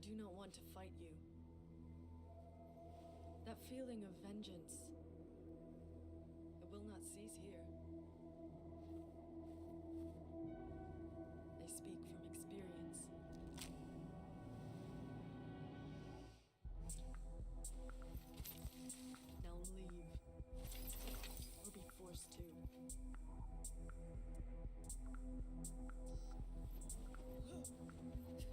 do not want to fight you. That feeling of vengeance, it will not cease here. I speak from experience. Now leave, or be forced to. How did you survive my blades?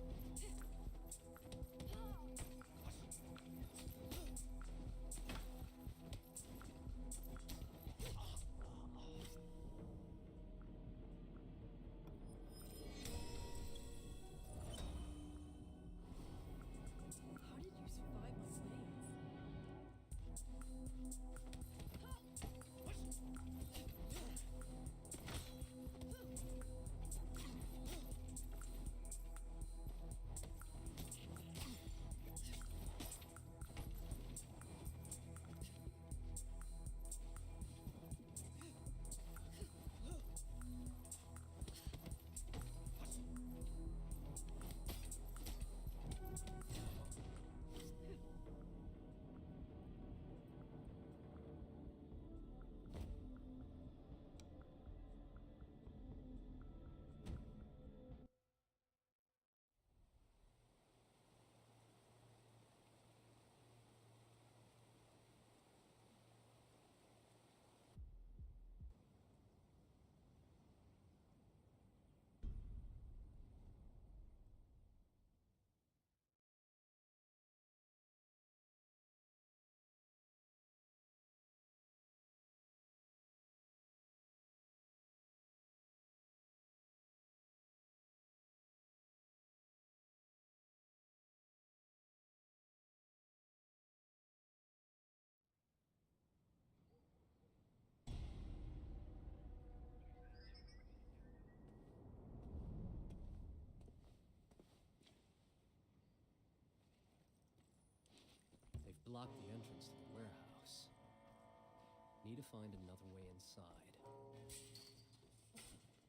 They've blocked the entrance to the warehouse. Need to find another way inside.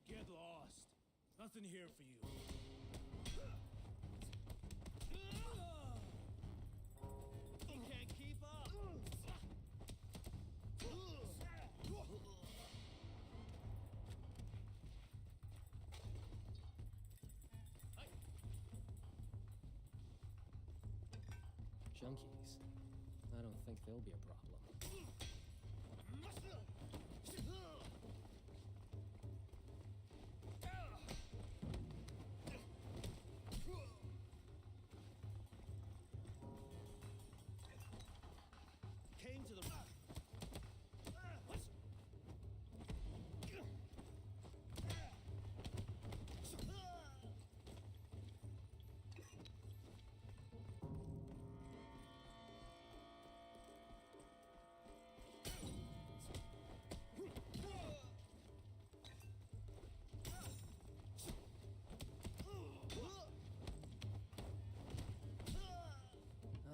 Get lost. Nothing here for you. You can't keep up. Junkies. I don't think they'll be a problem. Came to the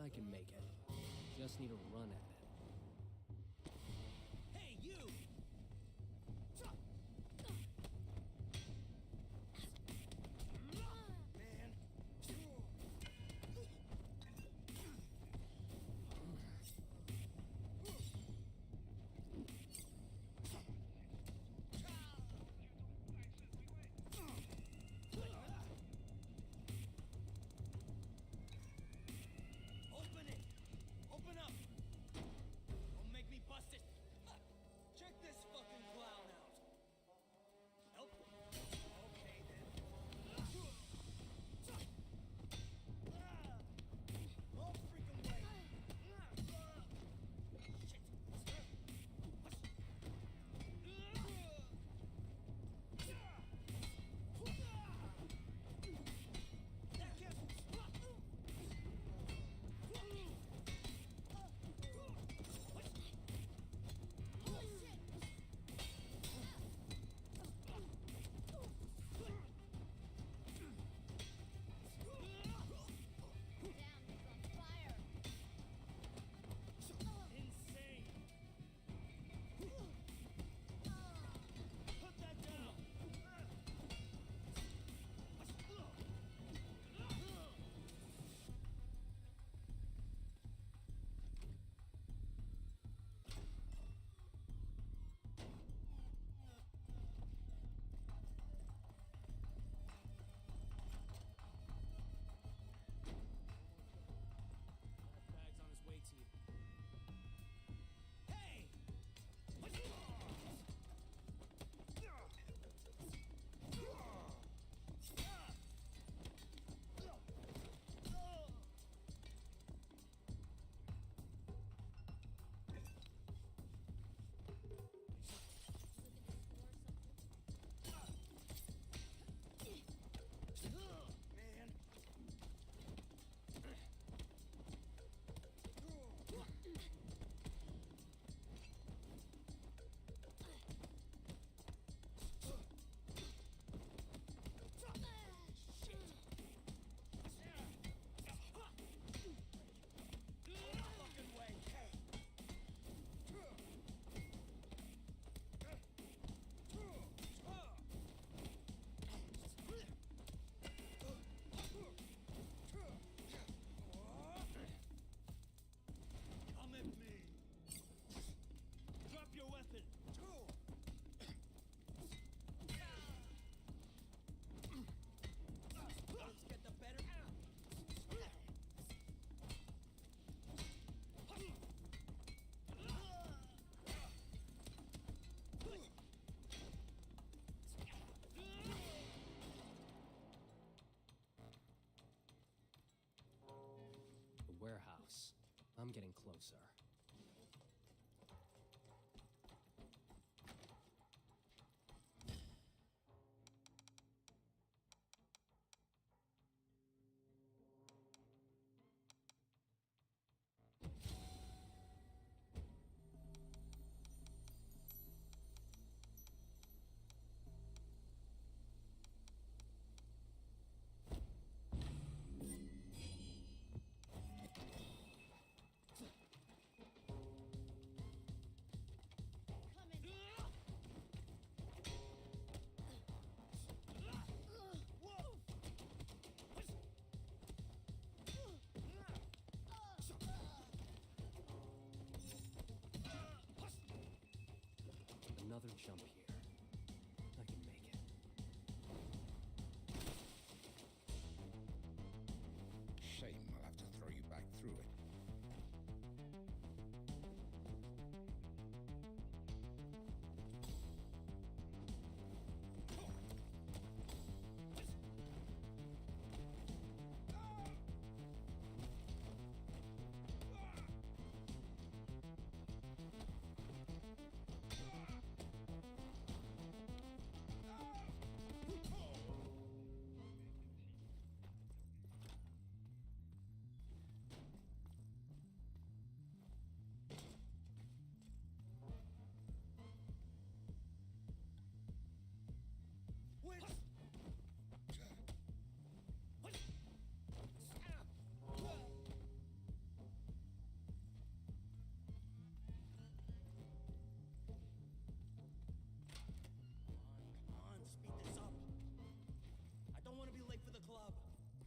I can make it. Just need to run at it. Hey, you! Man. Open it! Open up! I'm getting closer. Another jump here. I can make it. Shame I'll have to throw you back through it.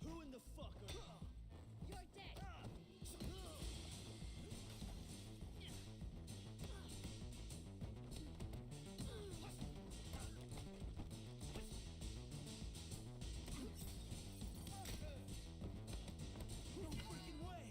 Who in the fuck are... You're dead! No freaking way!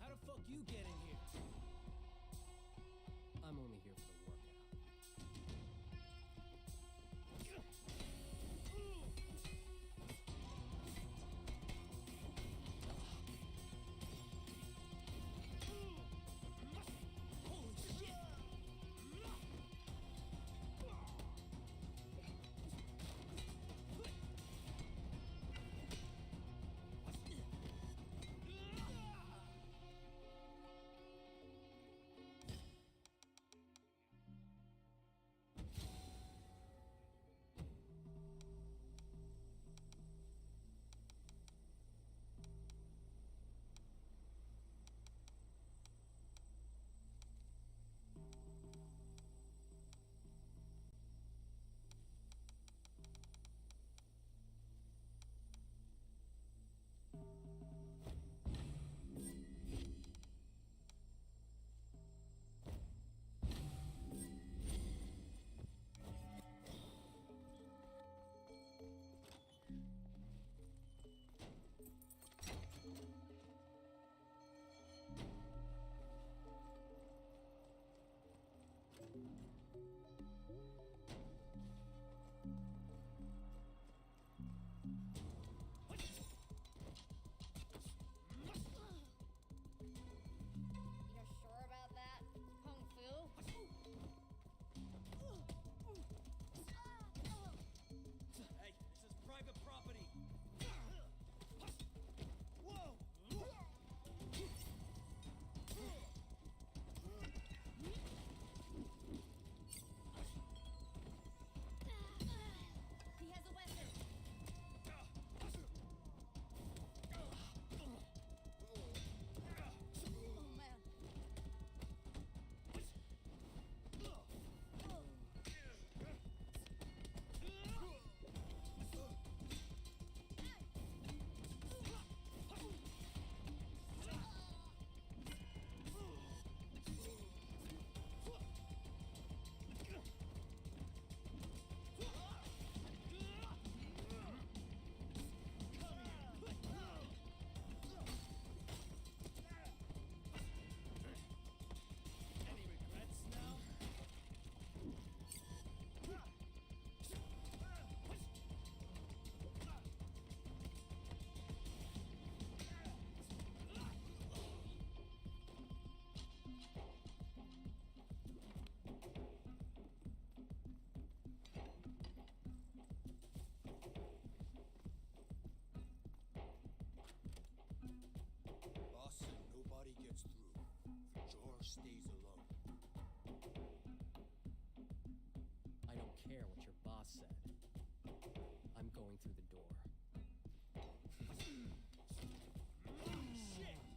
How the fuck you get in here? I'm only here for the workout. Holy shit! stays alone. I don't care what your boss said. I'm going through the door. Shit!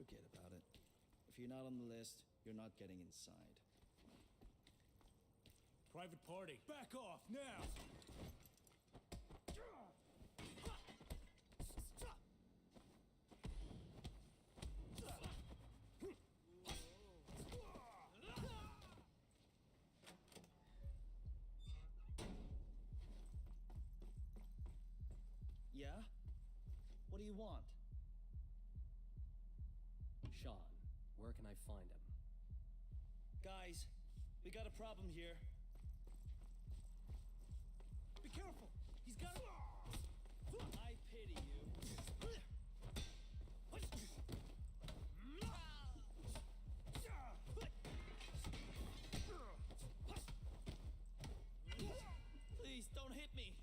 forget about it. If you're not on the list, you're not getting inside. Private party. Back off now. Yeah? What do you want? Sean, where can I find him? Guys, we got a problem here. Be careful. He's got a... I pity you. Please, don't hit me.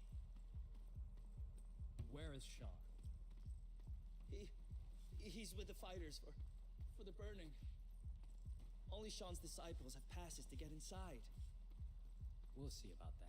Where is Sean? He's with the fighters for the burning. Only Sean's disciples have passes to get inside. We'll see about that.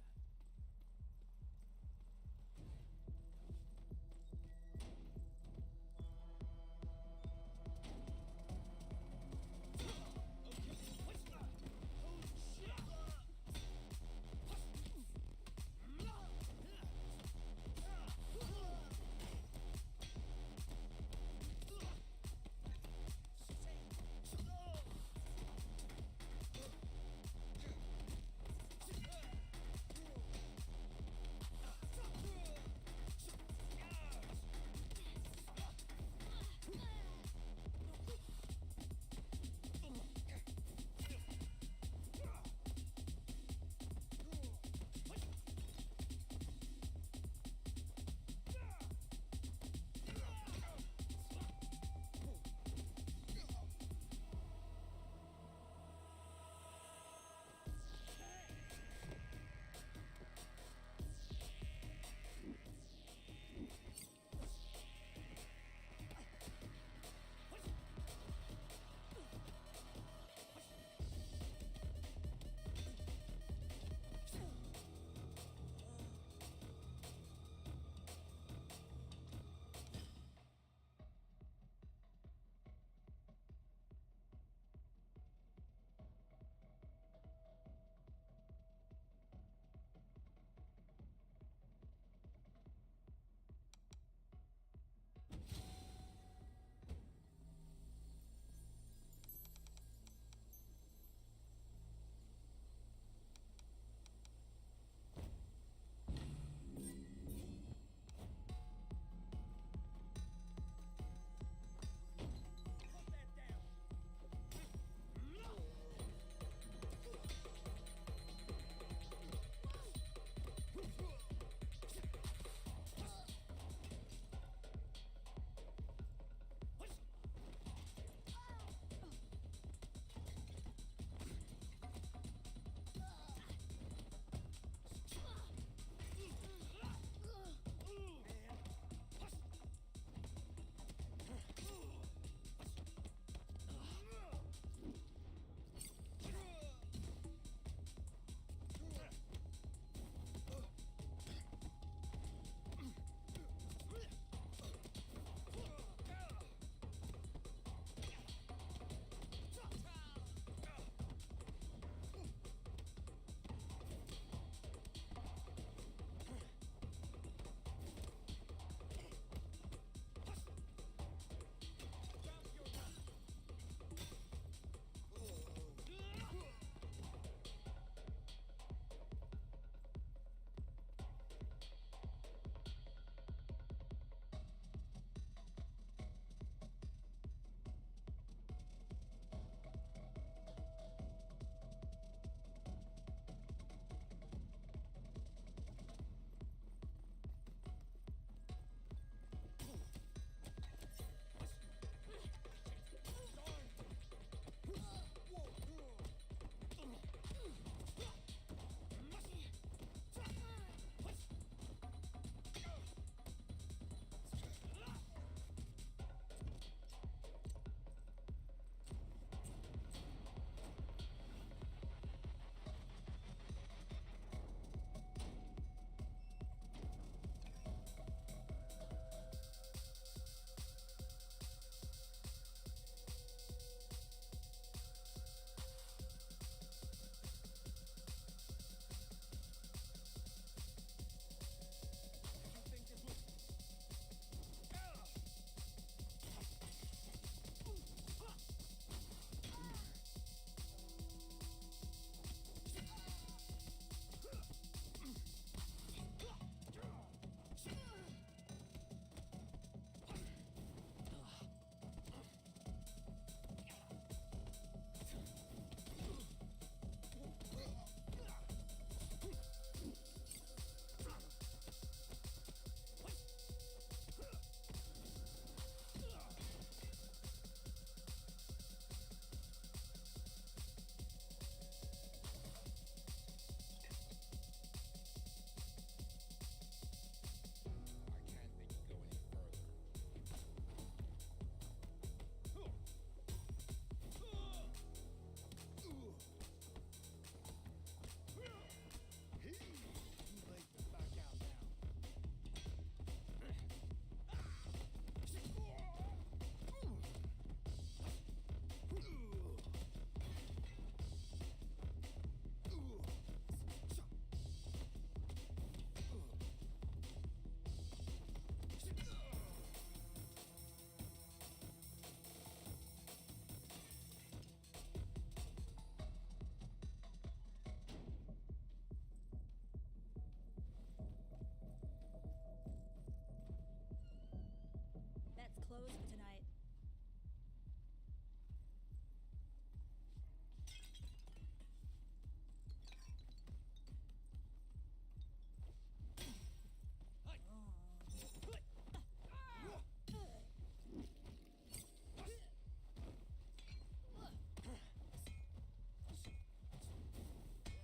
closed for tonight.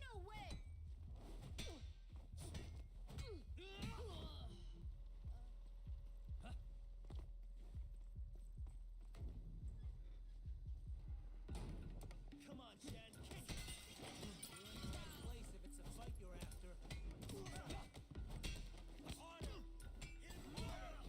No way! Come on, Shan, kick it! You're in the right place if it's a fight you're after. Harder! Hit harder!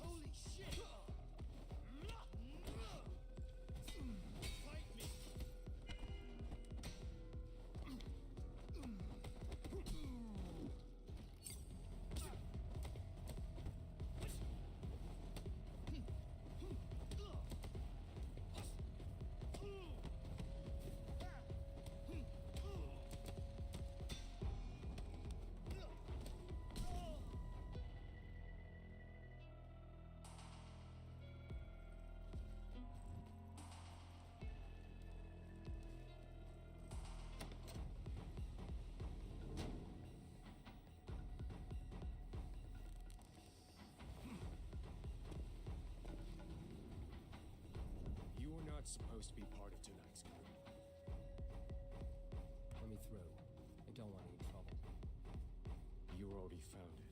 Holy shit! Fight me! You are not supposed to be part of tonight's group. Let me through. I don't want any trouble. You already found it.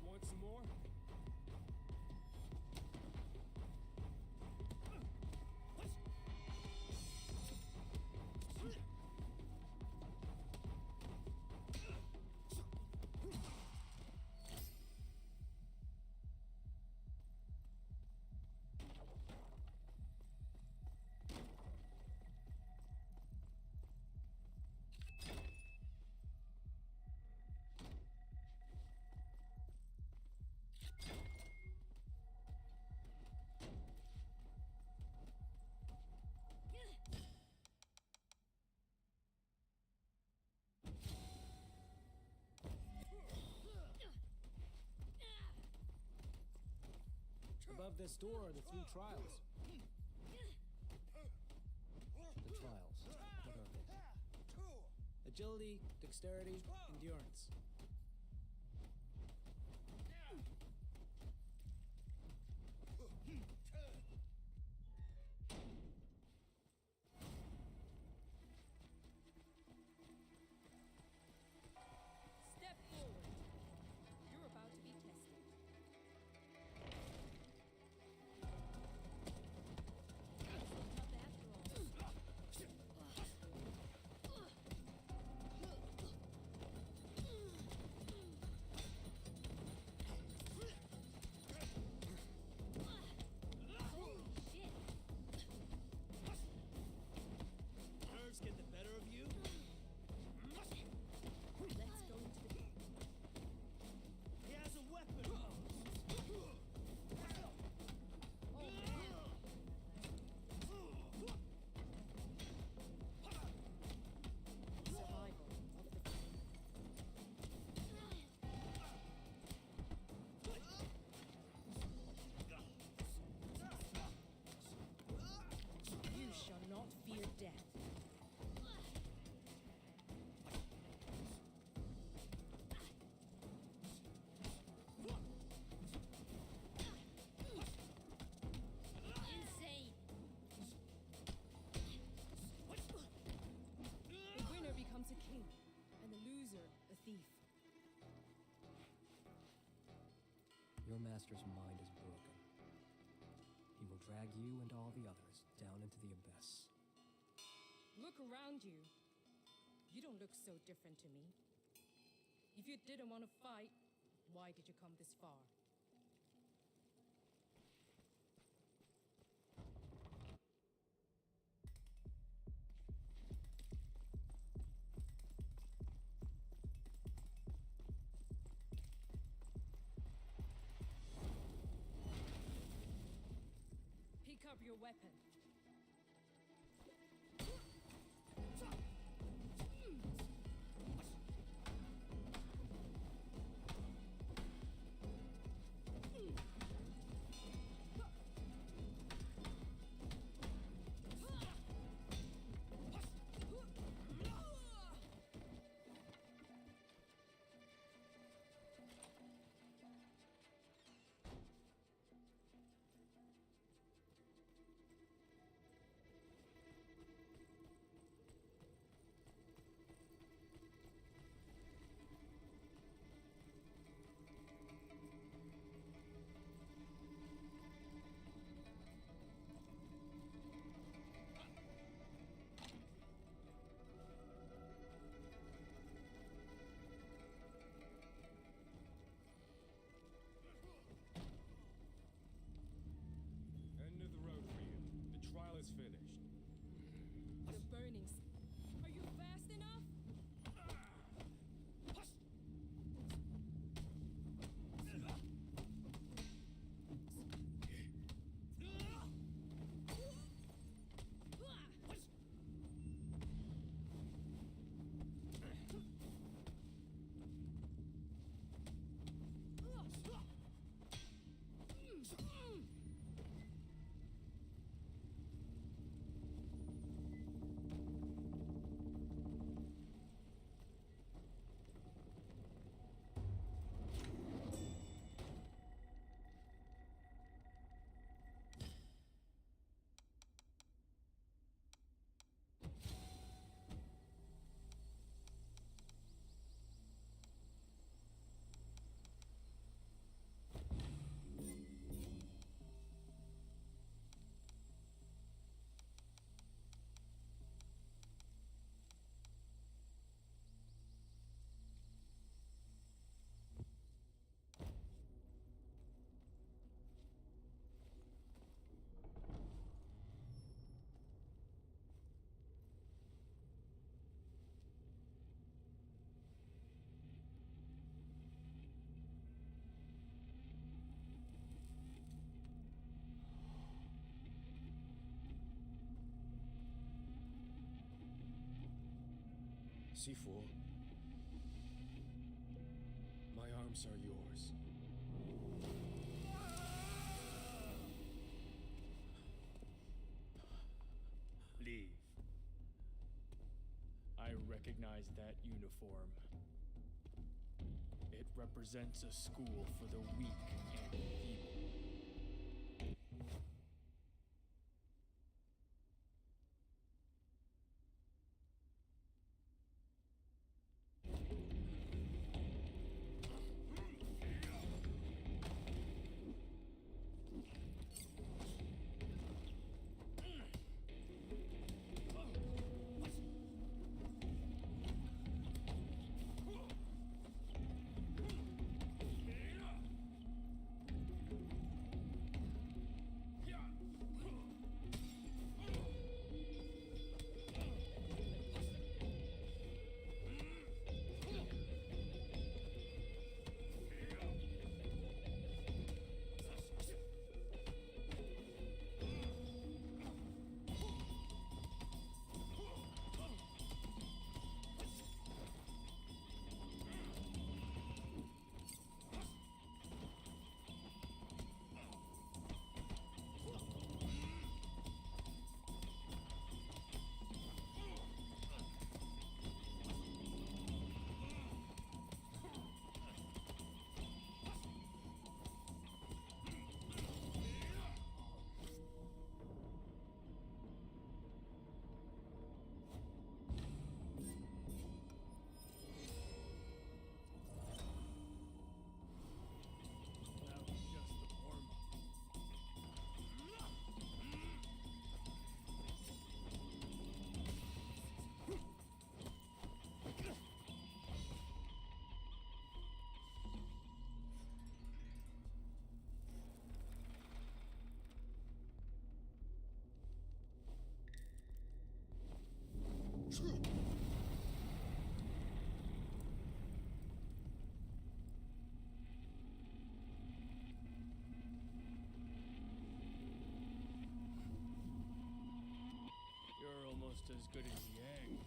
Want some more? Above this door are the 3 trials. The trials. What are they? Agility, dexterity, endurance. Step forward. You're about to be tested. Tough after all. Your master's mind is broken. He will drag you and all the others down into the abyss. Look around you. You don't look so different to me. If you didn't want to fight, why did you come this far? Pick up your weapon. End of the road for you. The trial is finished. The burnings. Are you fast enough? C4. My arms are yours. Leave. I recognize that uniform. It represents a school for the weak and feeble. as good as Yang.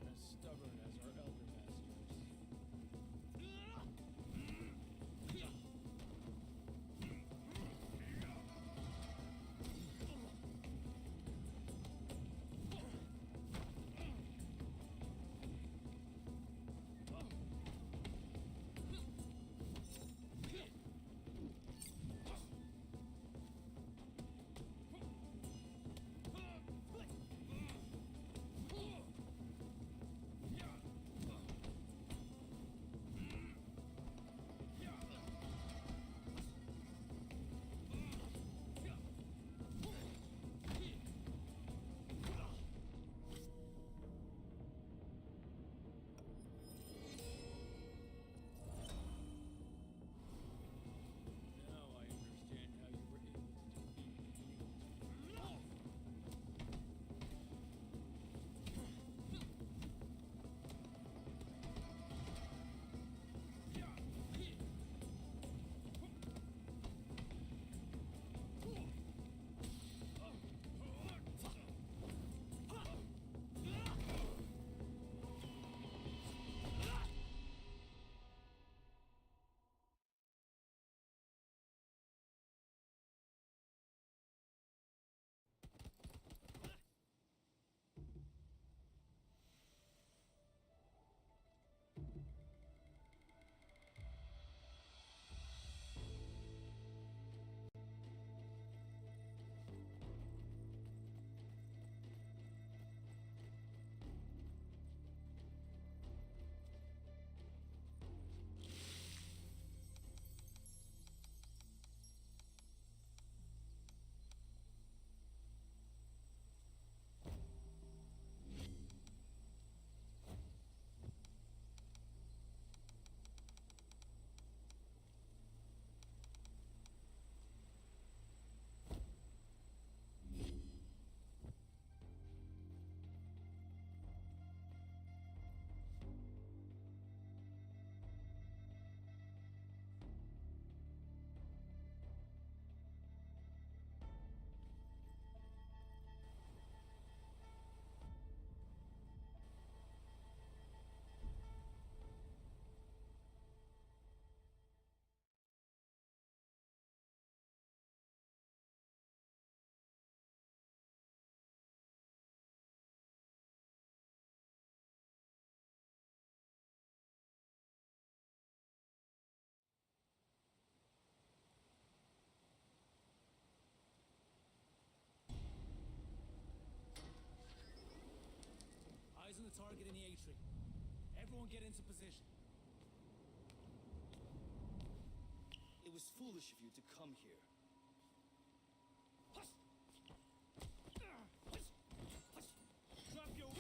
As stubborn as our elder masters. Now I understand how you were able to defeat me. Eyes on the target in the atrium. Everyone get into position. It was foolish of you to come here. Drop your...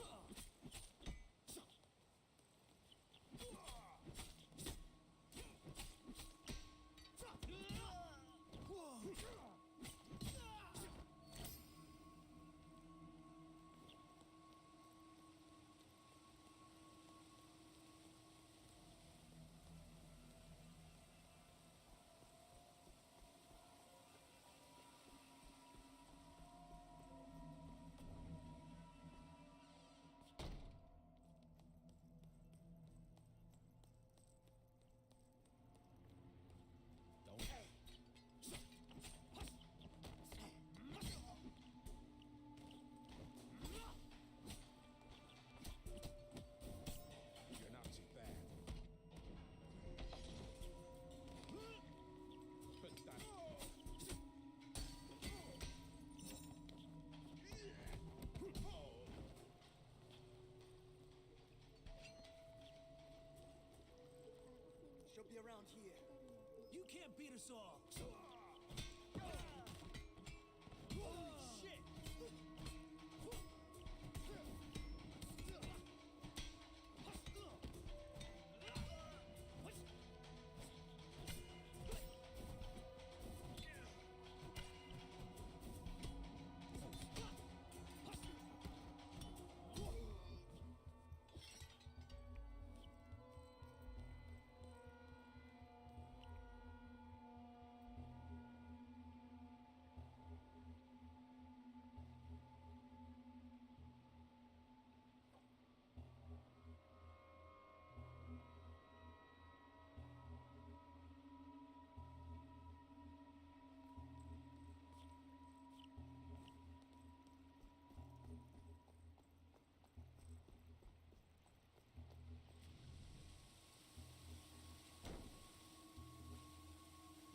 be around here. You can't beat us all. Holy shit!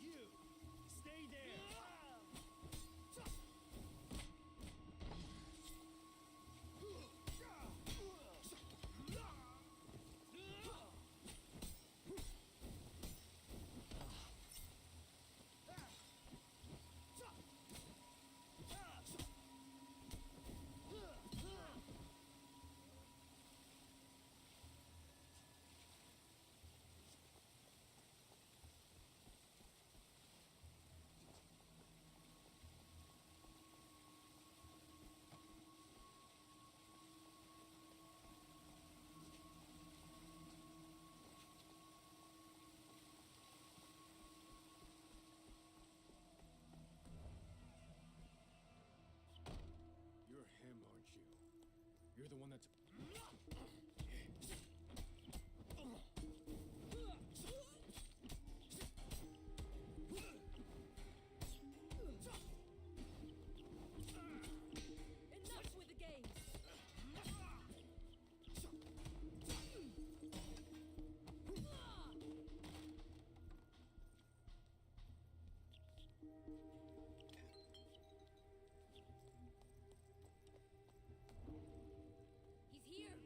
You! Stay there! You're him, aren't you? You're the one that's... Enough with the games! He's here!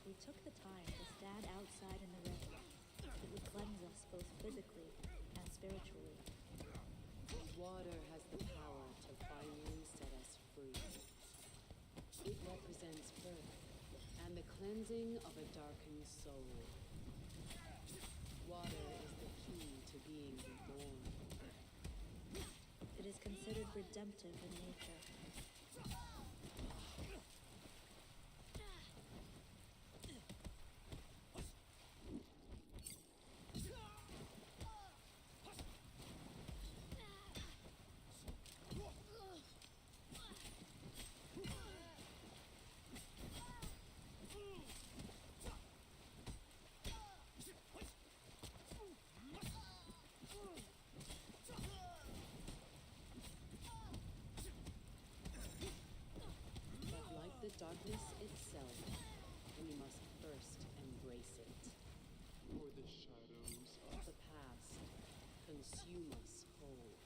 we took the time to stand outside in the rain, it would cleanse us both physically and spiritually. Water has the power to finally set us free. It represents birth and the cleansing of a darkened soul. Water is the key to being reborn. It is considered redemptive in nature. The darkness itself, we must first embrace it. For the shadows of the past consume us whole.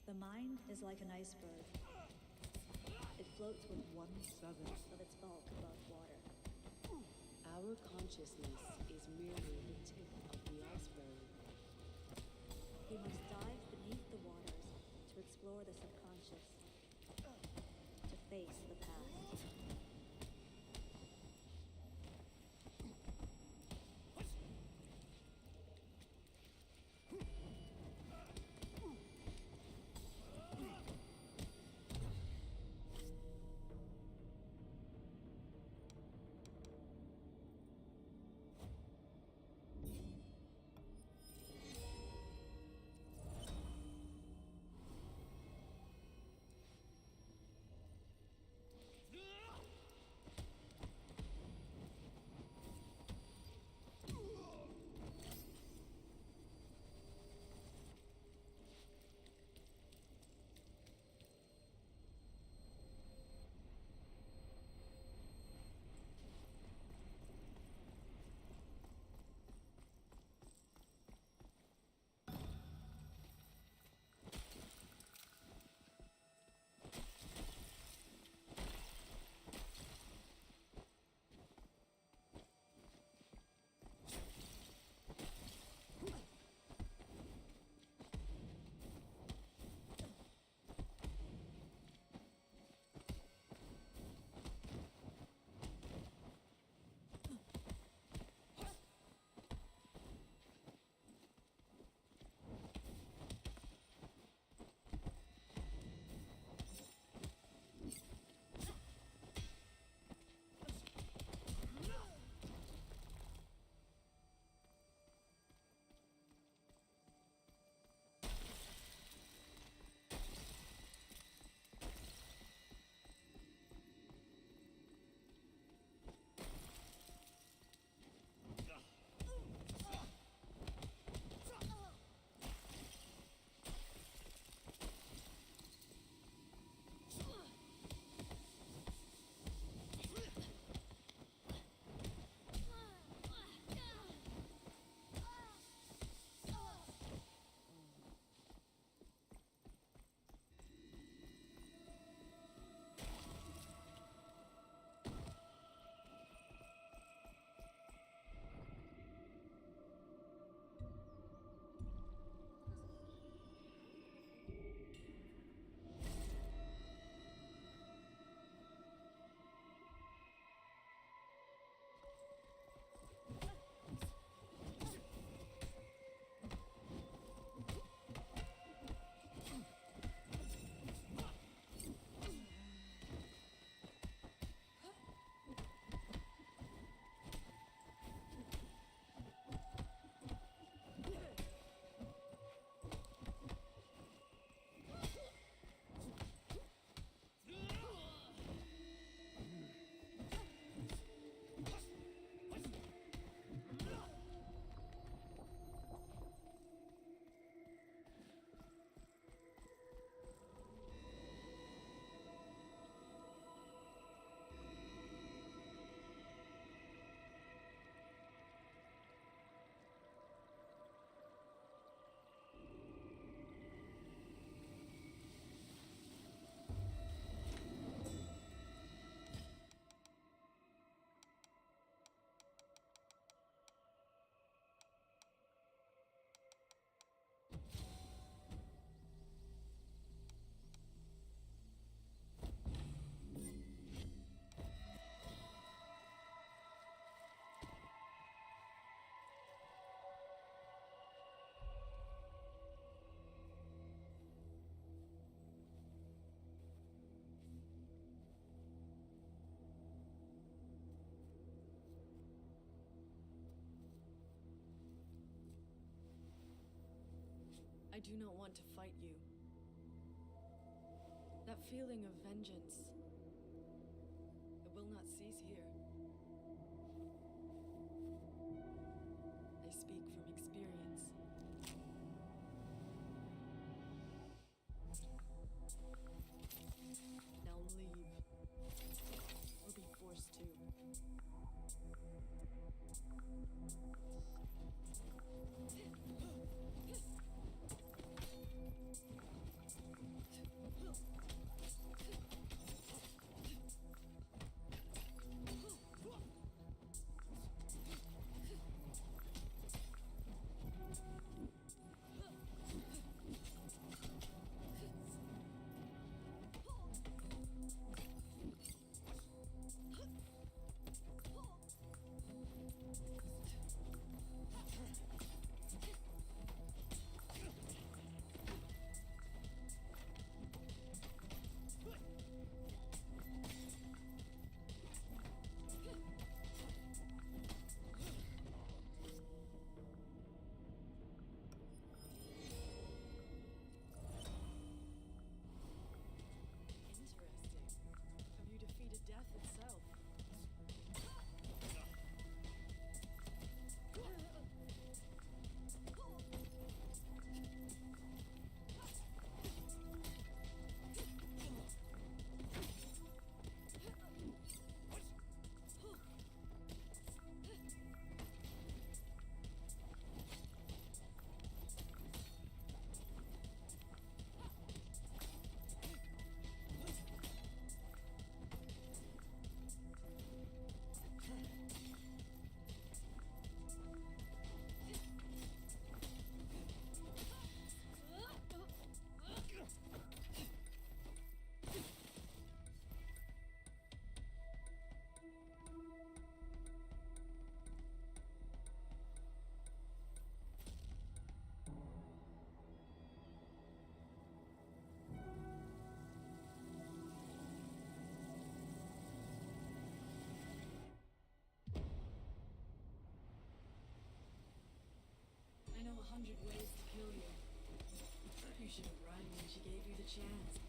The mind is like an iceberg. It floats with 1/7 of its bulk above water. Our consciousness is merely the tip of the iceberg. We must dive beneath the waters to explore the subconscious, to face the past. do not want to fight you. That feeling of vengeance, it will not cease here. I speak from experience. Now leave, or be forced to. Have you defeated death itself? I know 100 ways to kill you. You should have run when she gave you the chance.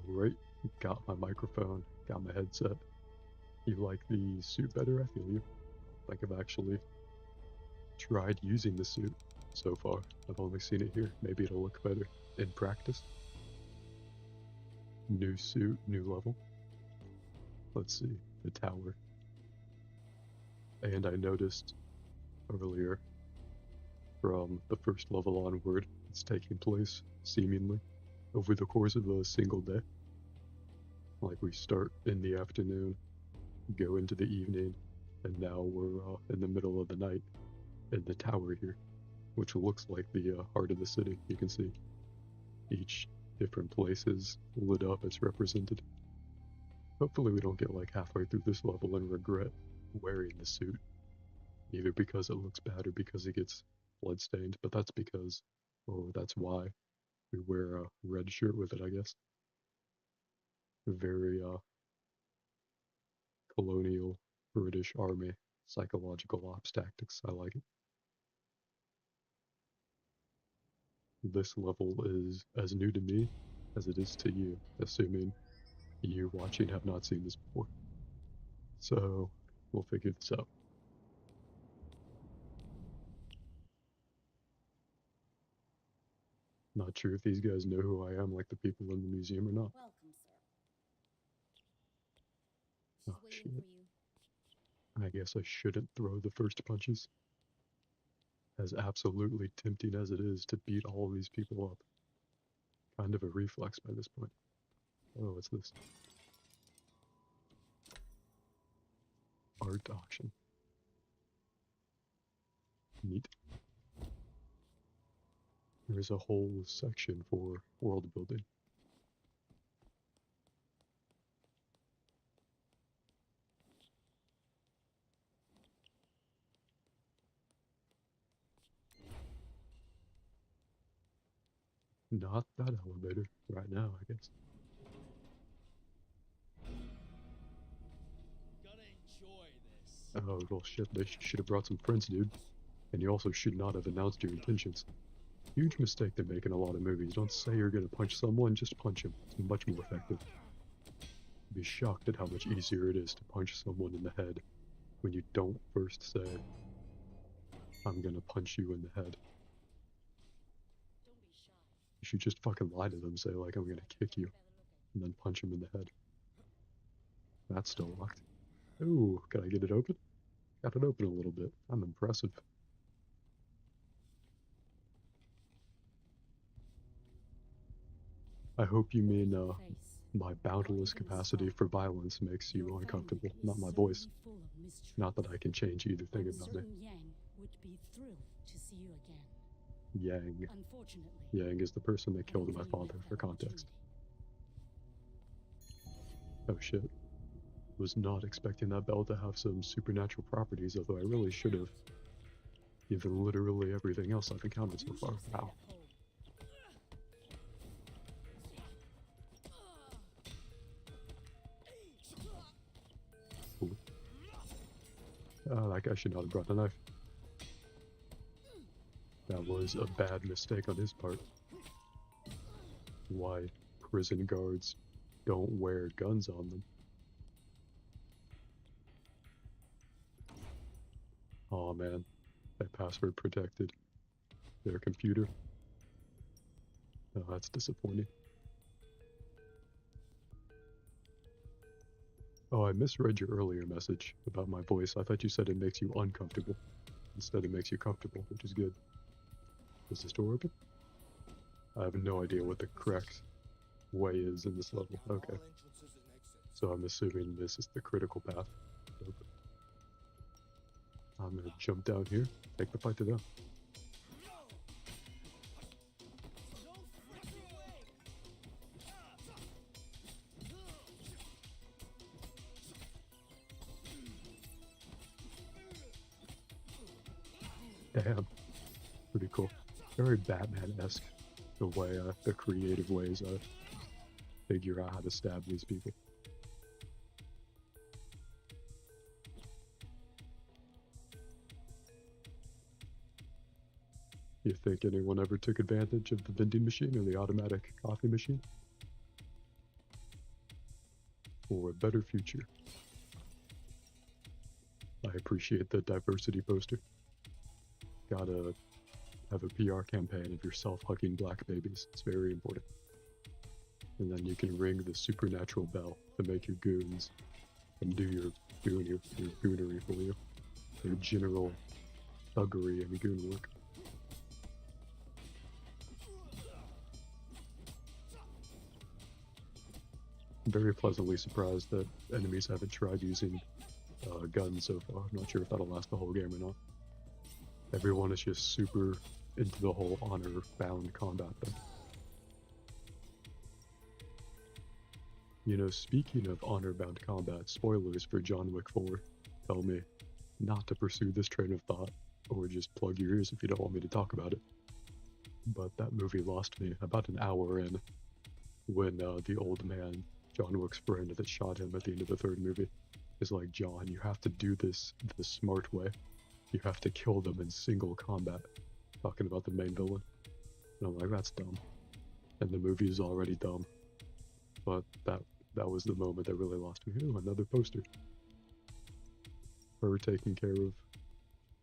Alright, got my microphone, got my headset. You like the suit better? I feel you. Like I've actually tried using the suit so far. I've only seen it here. Maybe it'll look better in practice. New suit, new level. Let's see, the tower. And I noticed earlier from the first level onward, it's taking place seemingly over the course of a single day. Like we start in the afternoon, go into the evening, and now we're in the middle of the night in the tower here, which looks like the heart of the city. You can see each different place is lit up as represented. Hopefully we don't get like halfway through this level and regret wearing the suit, either because it looks bad or because it gets bloodstained, but that's because, or that's why, we wear a red shirt with it, I guess. Very colonial British Army psychological ops tactics. I like it. This level is as new to me as it is to you, assuming you watching have not seen this before. So we'll figure this out. Not sure if these guys know who I am, like the people in the museum, or not. Welcome, sir. Oh shit. I guess I shouldn't throw the first punches. As absolutely tempting as it is to beat all of these people up. Kind of a reflex by this point. Oh, what's this? Art auction. Neat. There's a whole section for world building. Not that elevator right now, I guess. Gonna enjoy this. Oh, well shit, they should have brought some friends, dude. And you also should not have announced your intentions. Huge mistake they make in a lot of movies. Don't say you're gonna punch someone, just punch him. It's much more effective. You'd be shocked at how much easier it is to punch someone in the head when you don't first say, I'm gonna punch you in the head. You should just fucking lie to them, say like, I'm gonna kick you, and then punch him in the head. That's still locked. Ooh, can I get it open? Got it open a little bit. I'm impressive. I hope you mean, my boundless capacity for violence makes you uncomfortable, not my voice. Not that I can change either thing about me. Yang would be thrilled to see you again. Yang. Unfortunately, Yang is the person that killed my father, for context. Oh shit. Was not expecting that bell to have some supernatural properties, although I really should have. Given literally everything else I've encountered so far. Wow. Ooh. That guy should not have brought a knife. That was a bad mistake on his part. Why prison guards don't wear guns on them. Aw man, that password protected their computer. Oh, that's disappointing. Oh, I misread your earlier message about my voice. I thought you said it makes you uncomfortable. Instead it makes you comfortable, which is good. Is this door open? I have no idea what the correct way is in this level. Okay. So I'm assuming this is the critical path. Okay. I'm gonna jump down here, take the fight to them. Damn. Pretty cool. Very Batman-esque, the way, the creative ways I figure out how to stab these people. You think anyone ever took advantage of the vending machine or the automatic coffee machine? better future. I appreciate the diversity poster. Gotta have a PR campaign of yourself hugging black babies. It's very important. And then you can ring the supernatural bell to make your goons and do your goonery for you. Your general thuggery and goon work. I'm very pleasantly surprised that enemies haven't tried using guns so far. I'm not sure if that'll last the whole game or not. Everyone is just super into the whole honor-bound combat thing. You know, speaking of honor-bound combat, spoilers for John Wick 4 tell me not to pursue this train of thought, or just plug your ears if you don't want me to talk about it. But that movie lost me about an hour in, when the old man, John Wick's friend that shot him at the end of the third movie, is like, John, you have to do this the smart way. You have to kill them in single combat. Talking about the main villain. And I'm like, that's dumb. And the movie is already dumb. But that was the moment that really lost me. Ooh, another poster. Her taking care of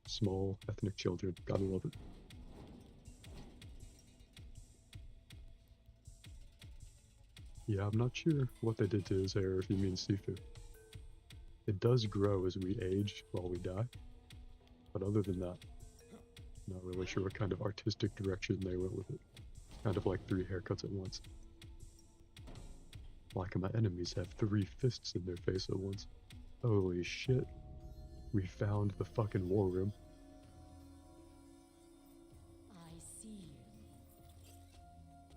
small ethnic children. Gotta love it. Yeah, I'm not sure what they did to his hair, if you mean Sifu. It does grow as we age while we die. But other than that, not really sure what kind of artistic direction they went with it. Kind of like 3 haircuts at once. Like my enemies have 3 fists in their face at once. Holy shit. We found the fucking war room. I see you.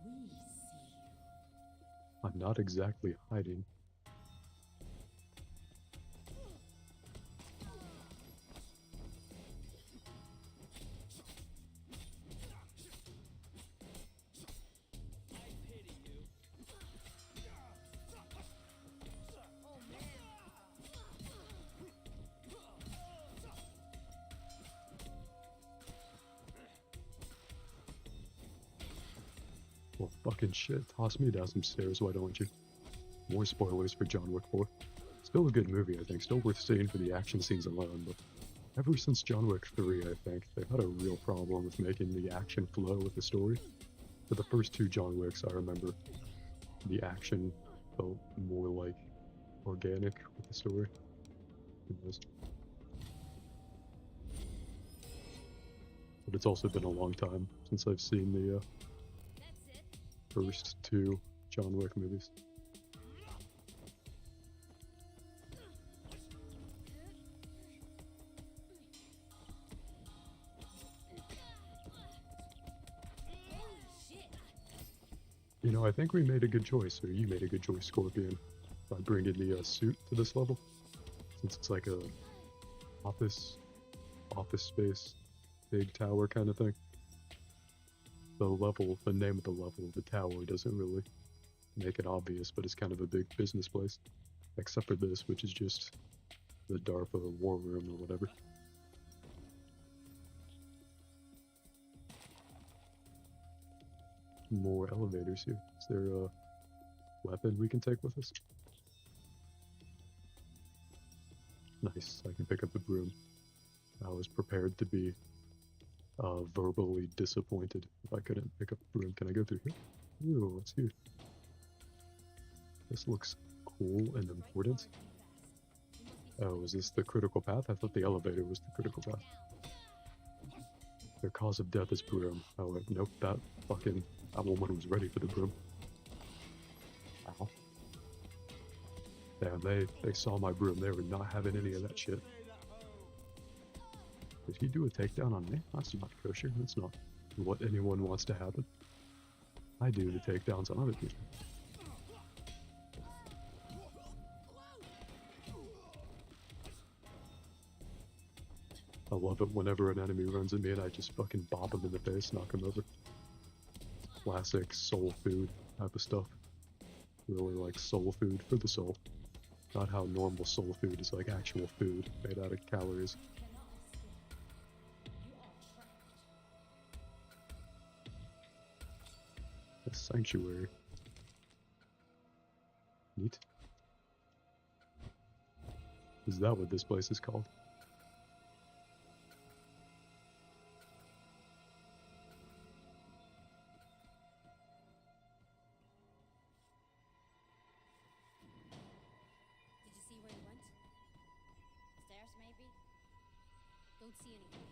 We see you. I'm not exactly hiding. Well, fucking shit. Toss me down some stairs, why don't you? More spoilers for John Wick 4. Still a good movie, I think. Still worth seeing for the action scenes alone, but ever since John Wick 3, I think, they've had a real problem with making the action flow with the story. For the first 2 John Wicks, I remember the action felt more like organic with the story. But it's also been a long time since I've seen the first 2 John Wick movies. You know, I think we made a good choice, or you made a good choice, Scorpion, by bringing the suit to this level, since it's like a office space, big tower kind of thing. The name of the level of the tower doesn't really make it obvious, but it's kind of a big business place, except for this, which is just the DARPA war room or whatever. More elevators here. Is there a weapon we can take with us? Nice, I can pick up the broom. I was prepared to be verbally disappointed if I couldn't pick up the broom. Can I go through here? Ooh, what's here? This looks cool and important. Oh, is this the critical path? I thought the elevator was the critical path. Their cause of death is broom. Oh wait, nope, that woman was ready for the broom. Ow. Damn, they saw my broom. They were not having any of that shit. Did he do a takedown on me? That's not kosher. That's not what anyone wants to happen. I do the takedowns on other people. I love it whenever an enemy runs at me and I just fucking bop him in the face, knock him over. Classic soul food type of stuff. Really like soul food for the soul. Not how normal soul food is like actual food made out of calories. A sanctuary. Neat. Is that what this place is called? Did you see where he went? Stairs, maybe? Don't see anything.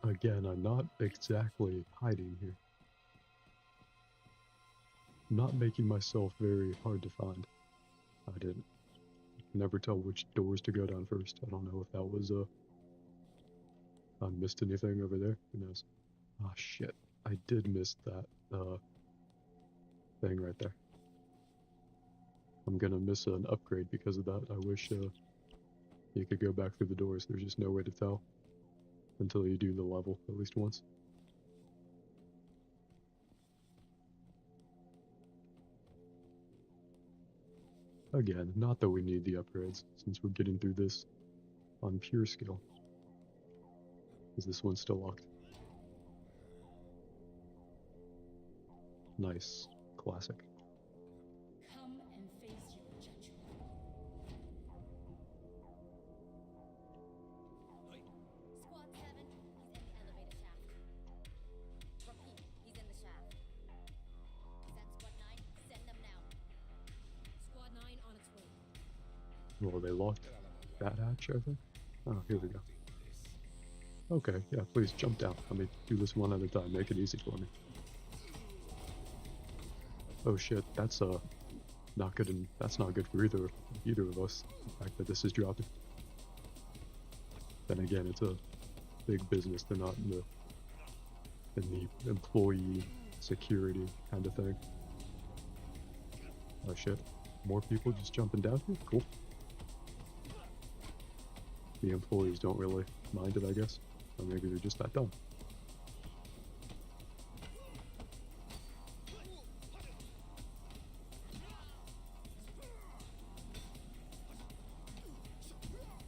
You? Again, I'm not exactly hiding here. I'm not making myself very hard to find. I didn't. Never tell which doors to go down first. I don't know if that was I missed anything over there. Who knows? Ah, shit. I did miss that thing right there. I'm gonna miss an upgrade because of that. I wish you could go back through the doors. There's just no way to tell until you do the level at least once. Again, not that we need the upgrades, since we're getting through this on pure skill. Is this one still locked? Nice. Classic. Come and face your judgment. Squad 7, he's in the elevator shaft. Repeat, he's in the shaft. Send Squad 9, send them now. Squad 9 on its way. Well, they locked that hatch, I think. Oh, here we go. Okay, yeah, please jump down. Let me do this one at a time. Make it easy for me. Oh shit, that's not good, and that's not good for either of us. The fact that this is dropping. Then again, it's a big business. They're not in the employee security kind of thing. Oh shit, more people just jumping down here? Cool. The employees don't really mind it, I guess. Or maybe they're just that dumb.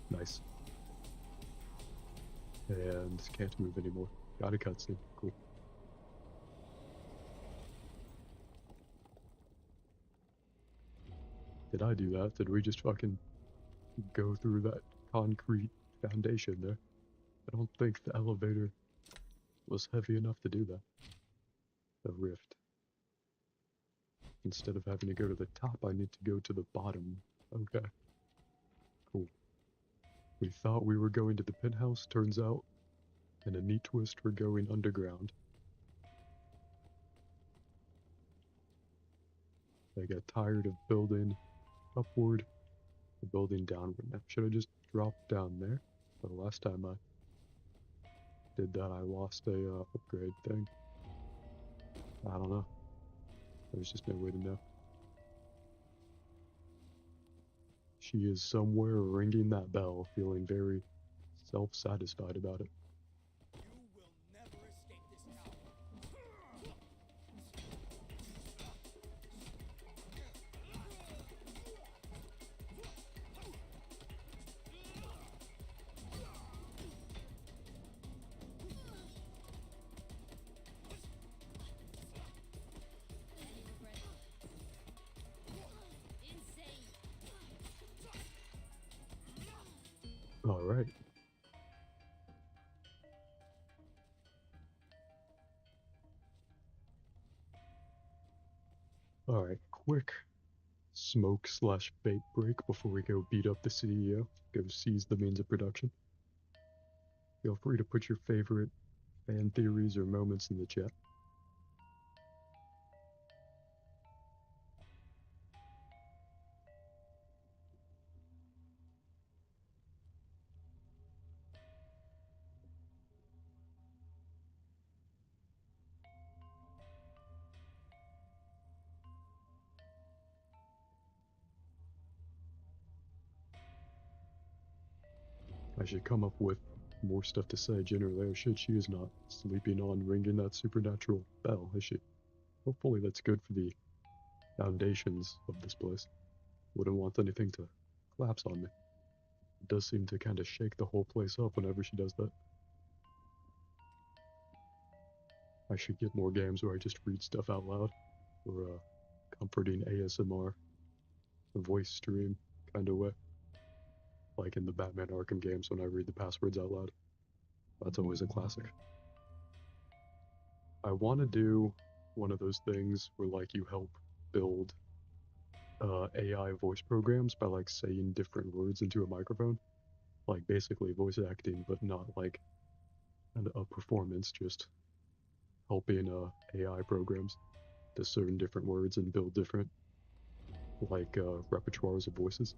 Nice. And can't move anymore. Got a cutscene. Cool. Did I do that? Did we just fucking go through that concrete foundation there? I don't think the elevator was heavy enough to do that. The rift. Instead of having to go to the top, I need to go to the bottom. Okay. Cool. We thought we were going to the penthouse, turns out, in a neat twist, we're going underground. I got tired of building upward, building downward now. Should I just drop down there? But the last time I did that, I lost a upgrade thing. I don't know. There's just no way to know. She is somewhere ringing that bell, feeling very self-satisfied about it. You will never escape this tower. Insane. All right. All right, quick smoke/bait break before we go beat up the CEO. Go seize the means of production. Feel free to put your favorite fan theories or moments in the chat. I should come up with more stuff to say generally. Oh shit, she is not sleeping on ringing that supernatural bell, is she? Hopefully that's good for the foundations of this place. Wouldn't want anything to collapse on me. It does seem to kind of shake the whole place up whenever she does that. I should get more games where I just read stuff out loud, or comforting ASMR, a voice stream kind of way. like in the Batman Arkham games when I read the passwords out loud. That's always a classic. I want to do one of those things where like you help build AI voice programs by like saying different words into a microphone, like basically voice acting, but not like a performance, just helping AI programs discern different words and build different like repertoires of voices.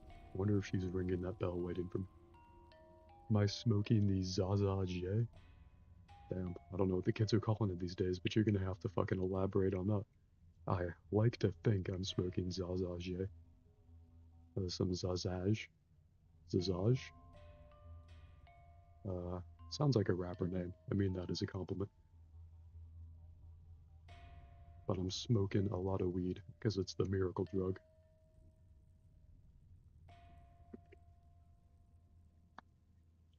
I wonder if she's ringing that bell waiting for me. Am I smoking the Zaza J? Damn, I don't know what the kids are calling it these days, but you're gonna have to fucking elaborate on that. I like to think I'm smoking Zaza J. Some Zazaj. Zazaj? Sounds like a rapper name. I mean that as a compliment. But I'm smoking a lot of weed, because it's the miracle drug.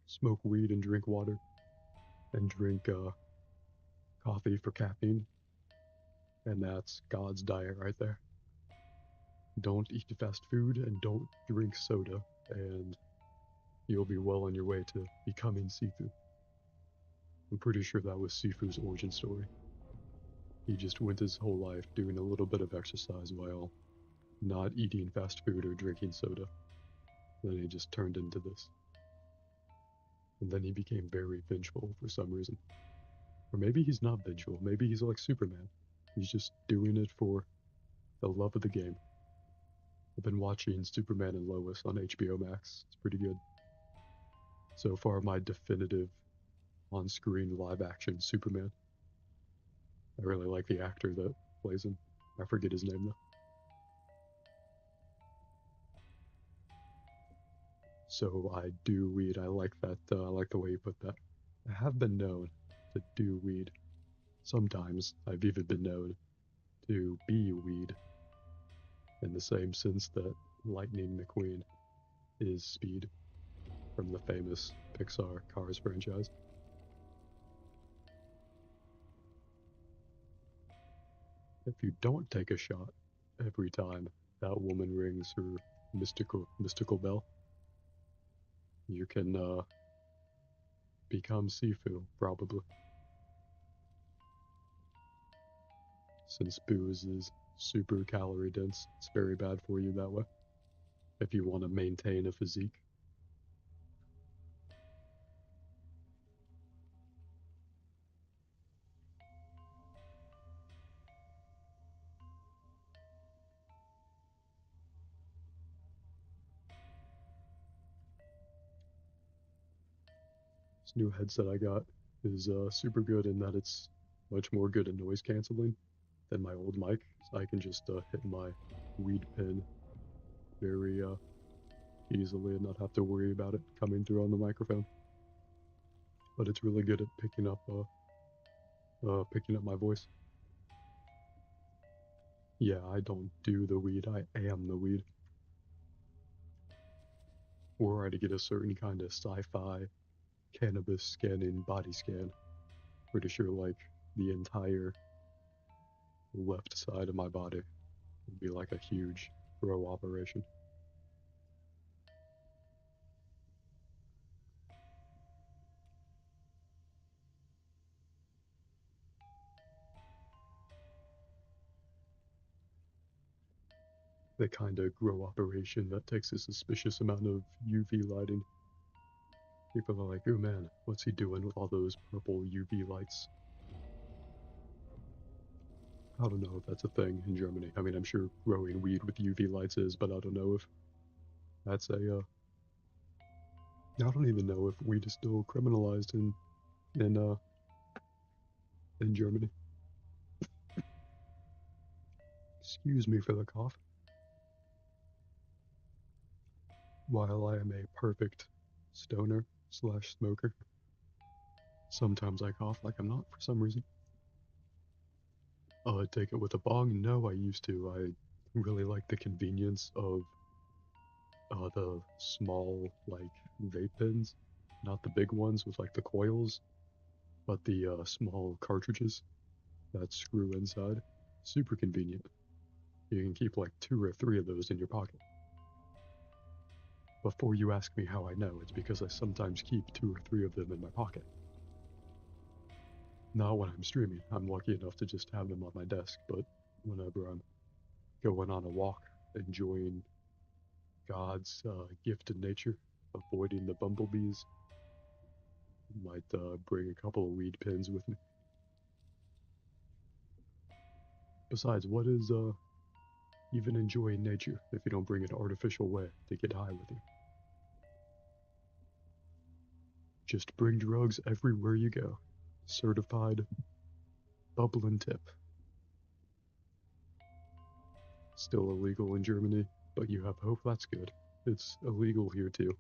Smoke weed and drink water. And drink coffee for caffeine. And that's God's diet right there. Don't eat fast food and don't drink soda, and you'll be well on your way to becoming Sifu. I'm pretty sure that was Sifu's origin story. He just went his whole life doing a little bit of exercise while not eating fast food or drinking soda. Then he just turned into this. And then he became very vengeful for some reason. Or maybe he's not vengeful, maybe he's like Superman. He's just doing it for the love of the game. I've been watching Superman and Lois on HBO Max. It's pretty good. So far, my definitive on-screen live-action Superman. I really like the actor that plays him. I forget his name though. So I do weed. I like that. I like the way you put that. I have been known to do weed. Sometimes I've even been known to be weed, in the same sense that Lightning McQueen is Speed from the famous Pixar Cars franchise. If you don't take a shot every time that woman rings her mystical bell, you can become Sifu, probably. Since booze is super calorie dense, it's very bad for you that way, if you want to maintain a physique. This new headset I got is super good in that it's much more good at noise canceling than my old mic. So I can just hit my weed pin very easily and not have to worry about it coming through on the microphone. But it's really good at picking up my voice. Yeah, I don't do the weed, I am the weed. Were I to get a certain kind of sci-fi cannabis scanning body scan, pretty sure like the entire left side of my body would be like a huge grow operation. The kind of grow operation that takes a suspicious amount of UV lighting. People are like, oh man, what's he doing with all those purple UV lights? I don't know if that's a thing in Germany. I mean, I'm sure growing weed with UV lights is, but I don't know if that's I don't even know if weed is still criminalized in Germany. Excuse me for the cough. While I am a perfect stoner / smoker, sometimes I cough like I'm not for some reason. Take it with a bong? No, I used to. I really like the convenience of the small, like, vape pens. Not the big ones with, like, the coils, but the small cartridges that screw inside. Super convenient. You can keep, like, 2 or 3 of those in your pocket. Before you ask me how I know, it's because I sometimes keep 2 or 3 of them in my pocket. Not when I'm streaming. I'm lucky enough to just have them on my desk, but whenever I'm going on a walk, enjoying God's gift in nature, avoiding the bumblebees, might bring a couple of weed pins with me. Besides, what is even enjoying nature if you don't bring an artificial way to get high with you? Just bring drugs everywhere you go. Certified bubbling tip. Still illegal in Germany, but you have hope. That's good. It's illegal here too.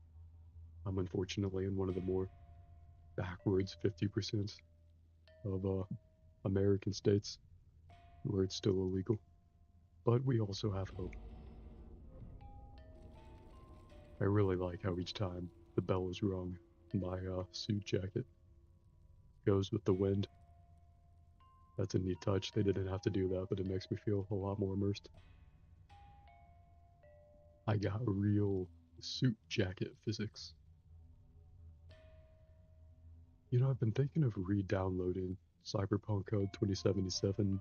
I'm unfortunately in one of the more backwards 50% of American states where it's still illegal. But we also have hope. I really like how each time the bell is rung, my suit jacket goes with the wind. That's a neat touch. They didn't have to do that, but it makes me feel a lot more immersed. I got real suit jacket physics. You know, I've been thinking of re-downloading Cyberpunk Code 2077,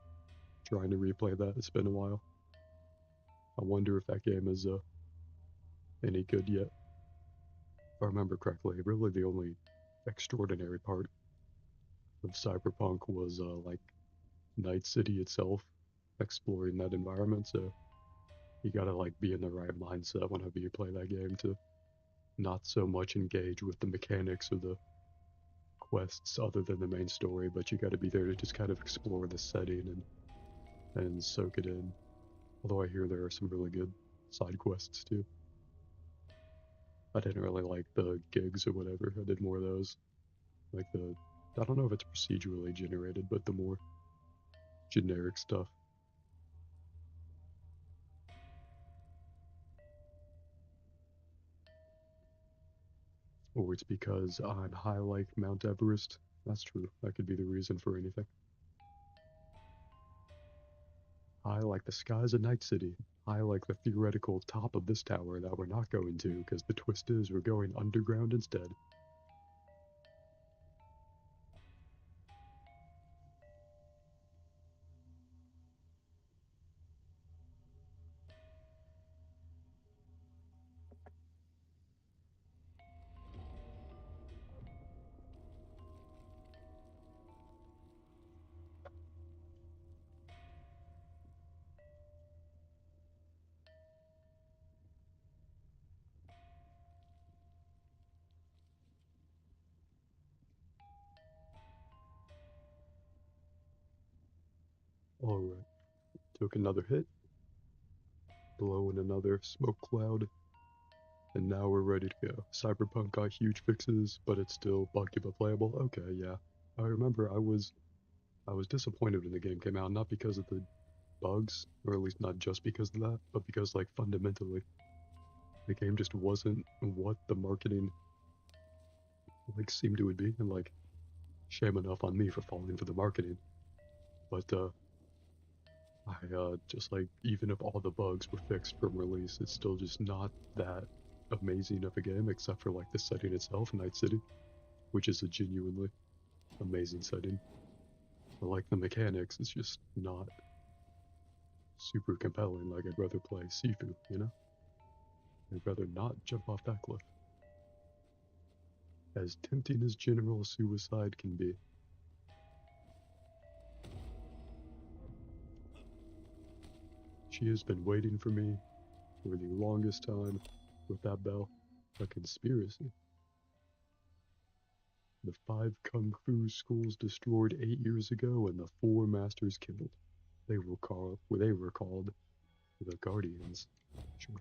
trying to replay that. It's been a while. I wonder if that game is any good yet. If I remember correctly, really the only extraordinary part of Cyberpunk was like Night City itself, exploring that environment, so you gotta like be in the right mindset whenever you play that game to not so much engage with the mechanics or the quests other than the main story, but you gotta be there to just kind of explore the setting and soak it in. Although I hear there are some really good side quests too. I didn't really like the gigs or whatever. I did more of those. Like I don't know if it's procedurally generated, but the more generic stuff. Or it's because I'm high like Mount Everest. That's true. That could be the reason for anything. High like the skies of Night City. High like the theoretical top of this tower that we're not going to, because the twist is we're going underground instead. Alright, took another hit, blowing another smoke cloud, and now we're ready to go. Cyberpunk got huge fixes, but it's still buggy but playable. Okay, yeah. I remember I was disappointed when the game came out, not because of the bugs, or at least not just because of that, but because like fundamentally, the game just wasn't what the marketing like seemed it would be, and like, shame enough on me for falling for the marketing. But I just like, even if all the bugs were fixed from release, it's still just not that amazing of a game, except for like the setting itself, Night City, which is a genuinely amazing setting. But like the mechanics, it's just not super compelling. Like I'd rather play Sifu, you know? I'd rather not jump off that cliff. As tempting as General Suicide can be. She has been waiting for me for the longest time with that bell. A conspiracy. The 5 kung fu schools destroyed 8 years ago and the 4 masters killed. They were called the Guardians. Sure.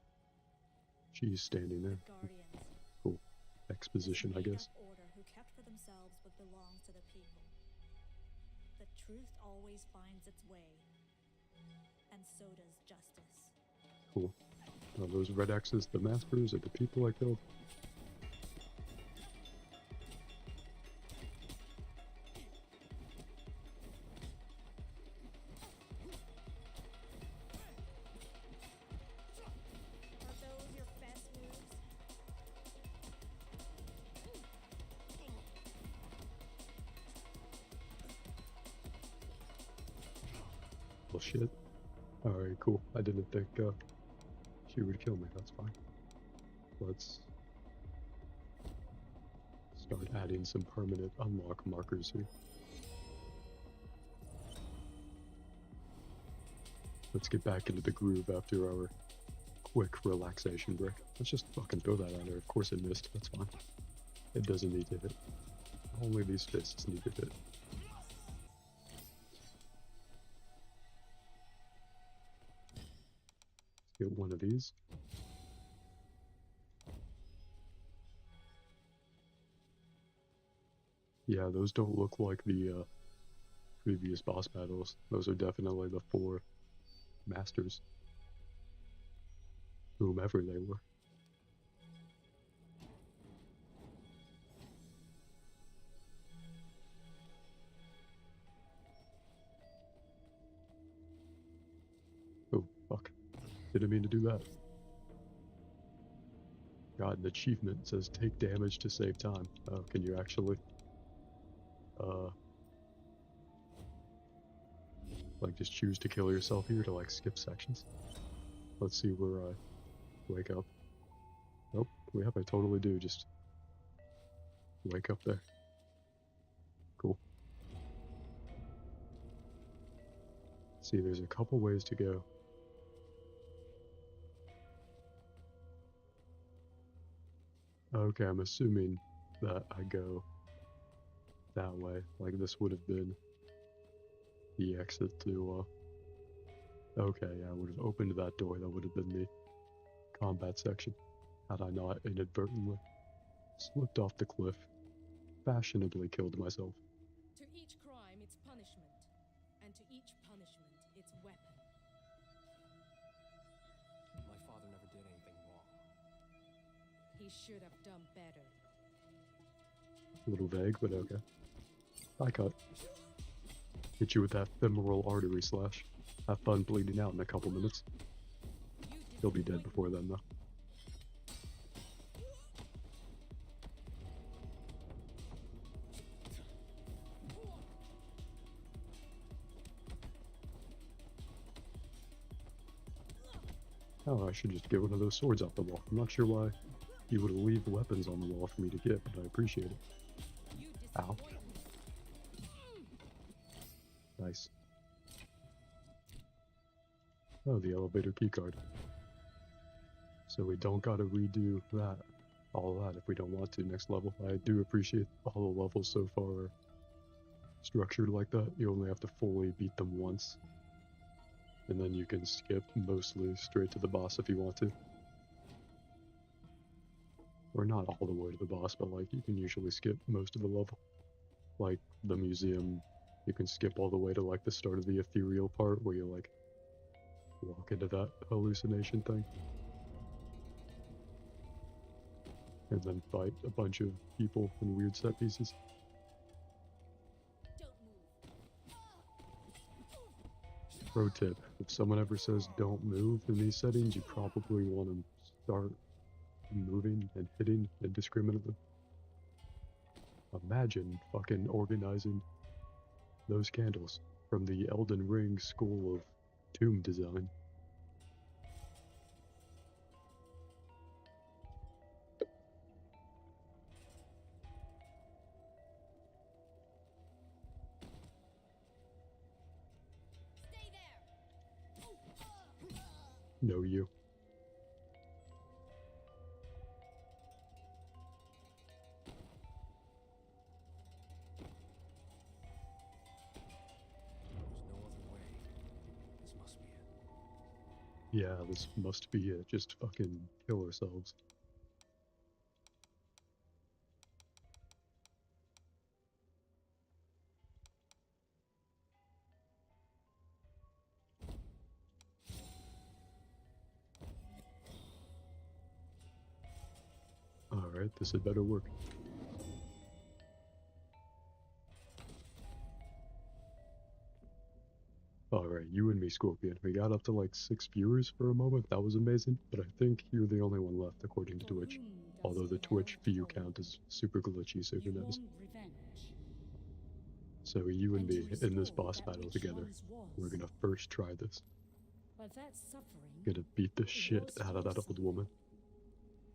She's standing there. Guardians. Cool. Exposition, I guess. Order who kept for themselves what belongs to the people. The truth always finds its way. And so does justice. Cool. Are those red X's the masters or the people I killed? Are those your best moves? Bullshit. Alright, cool. I didn't think she would kill me. That's fine. Let's start adding some permanent unlock markers here. Let's get back into the groove after our quick relaxation break. Let's just fucking throw that on there. Of course it missed. That's fine. It doesn't need to hit. Only these fists need to hit. Let's get one of these. Yeah, those don't look like the previous boss battles. Those are definitely the 4 masters. Whomever they were. Oh, fuck. Didn't mean to do that. Got an achievement. It says take damage to save time. Oh, can you actually... like just choose to kill yourself here to like skip sections? Let's see where I wake up. Nope, I totally do. Just wake up there. Cool. See, there's a couple ways to go. Okay, I'm assuming that I go that way. Like this would have been the exit to, okay, yeah, I would have opened that door. That would have been the combat section, had I not inadvertently slipped off the cliff, fashionably killed myself. To each crime, its punishment, and to each punishment, its weapon. My father never did anything wrong. He should have done better. A little vague, but okay. I cut. Hit you with that femoral artery slash. Have fun bleeding out in a couple minutes. He'll be dead before then, though. Oh, I should just get one of those swords off the wall. I'm not sure why you would leave weapons on the wall for me to get, but I appreciate it. Ow. Nice. Oh, the elevator keycard. So we don't gotta redo that, all that, if we don't want to next level. I do appreciate all the levels so far are structured like that. You only have to fully beat them once. And then you can skip mostly straight to the boss if you want to. Or not all the way to the boss, but like you can usually skip most of the level. Like the museum, you can skip all the way to like the start of the ethereal part where you like walk into that hallucination thing. And then fight a bunch of people in weird set pieces. Pro tip, if someone ever says don't move in these settings, you probably want to start moving and hitting indiscriminately. Imagine fucking organizing those candles from the Elden Ring school of tomb design. No, you. Yeah, this must be it. Just fucking kill ourselves. Alright, this had better work. Alright, you and me, Scorpion. We got up to like 6 viewers for a moment. That was amazing. But I think you're the only one left according to Twitch. Although the Twitch view count is super glitchy, so who knows. So you and And to me in this restore boss that battle which together. once was. We're gonna first try this. But that suffering, Gonna beat the it shit was out of that old wholesome. woman.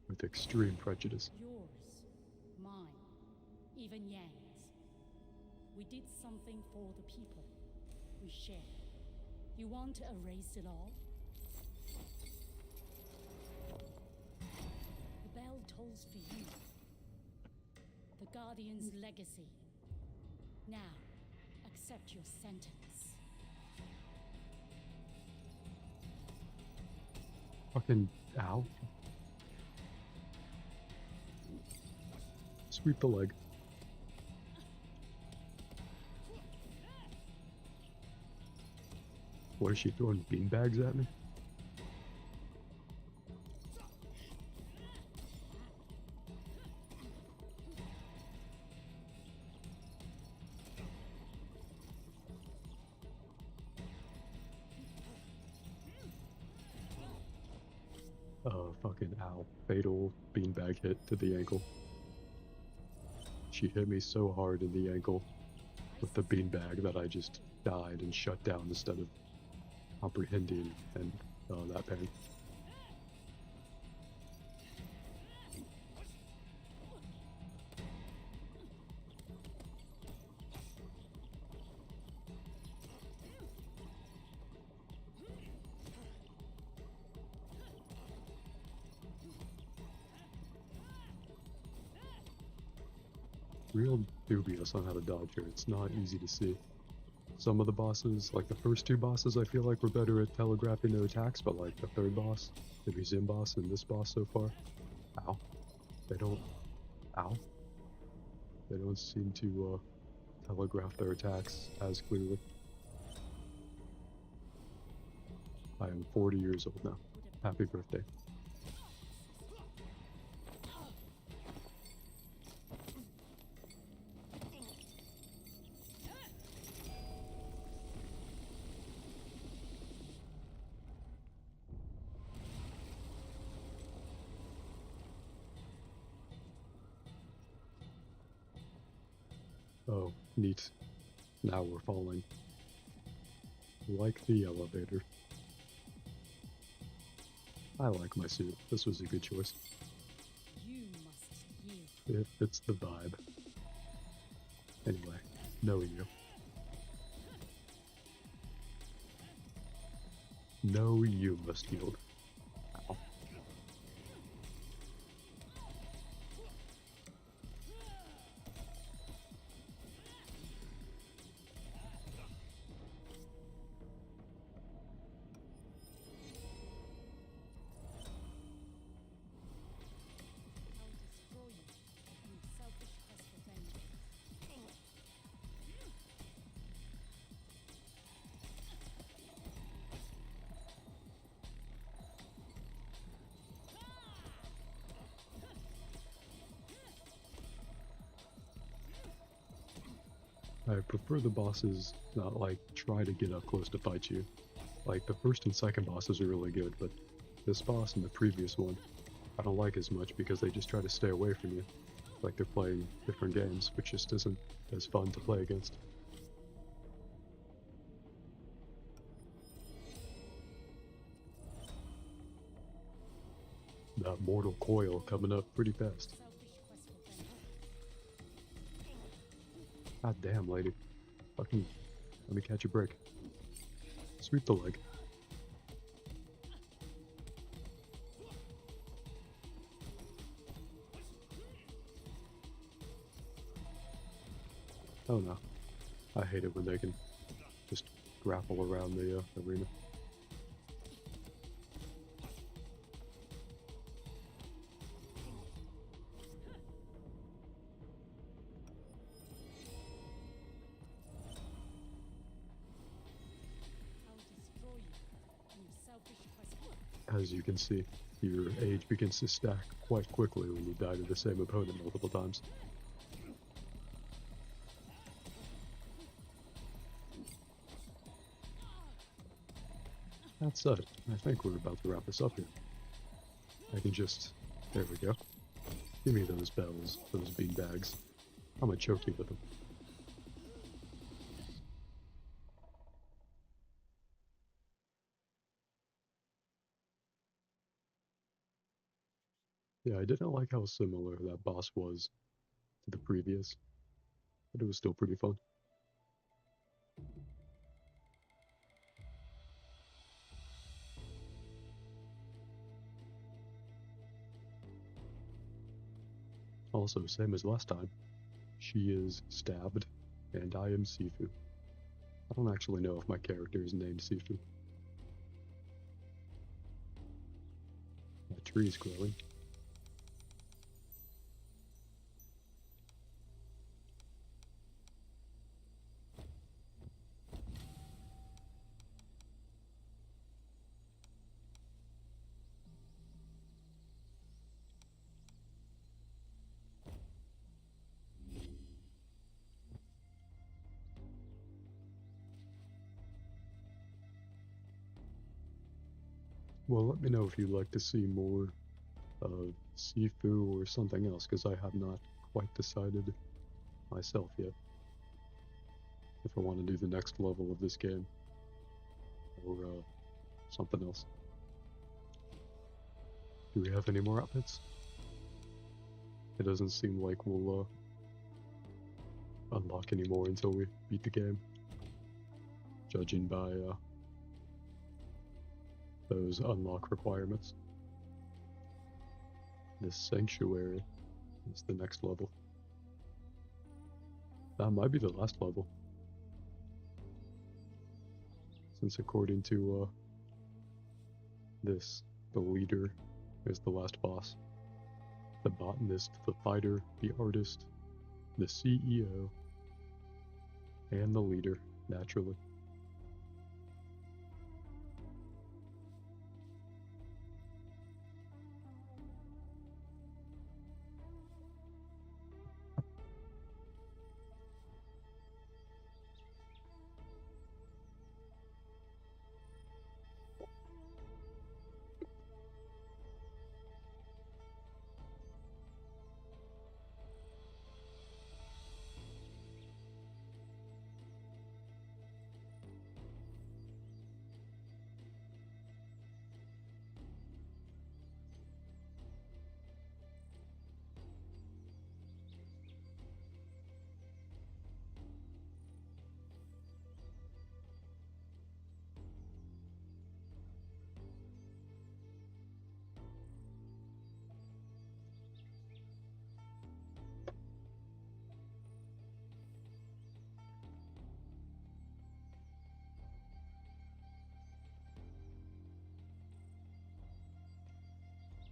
With extreme prejudice. Yours, mine, even Yang's. We did something for the people. We shared. You want to erase it all? The bell tolls for you. The Guardian's legacy. Now, accept your sentence. Fucking ow. Sweep the leg. What is she throwing beanbags at me? Fucking ow. Fatal beanbag hit to the ankle. She hit me so hard in the ankle with the beanbag that I just died and shut down instead of comprehending and that pain. Real dubious on how to dodge here. It's not easy to see. Some of the bosses, like the first two bosses, I feel like were better at telegraphing their attacks, but like the third boss, the museum boss, and this boss so far, ow, they don't, ow, they don't seem to telegraph their attacks as clearly. I am 40 years old now. Happy birthday. Oh, neat. Now we're falling. Like the elevator. I like my suit. This was a good choice. You must yield. It fits the vibe. Anyway, knowing you. No, you must yield. Ow. I'll destroy you. You selfish quest for vengeance. I prefer the bosses not like try to get up close to fight you. Like the first and second bosses are really good, but this boss and the previous one I don't like as much because they just try to stay away from you. Like they're playing different games, which just isn't as fun to play against. That mortal coil coming up pretty fast. God damn, lady. Fucking let me catch a break. Sweep the leg. Oh no. I hate it when they can just grapple around the arena. As you can see, your age begins to stack quite quickly when you die to the same opponent multiple times. That said, I think we're about to wrap this up here. I can just... there we go. Give me those bells, those beanbags. I'm gonna choke you with them. Yeah, I didn't like how similar that boss was to the previous, but it was still pretty fun. Also, same as last time, she is stabbed, and I am Sifu. I don't actually know if my character is named Sifu. My tree's growing. Well, let me know if you'd like to see more of Sifu or something else, because I have not quite decided myself yet if I want to do the next level of this game or something else. Do we have any more outfits? It doesn't seem like we'll unlock any more until we beat the game, judging by those unlock requirements. This sanctuary is the next level. That might be the last level, since according to this, the leader is the last boss. The botanist, the fighter, the artist, the CEO, and the leader, naturally.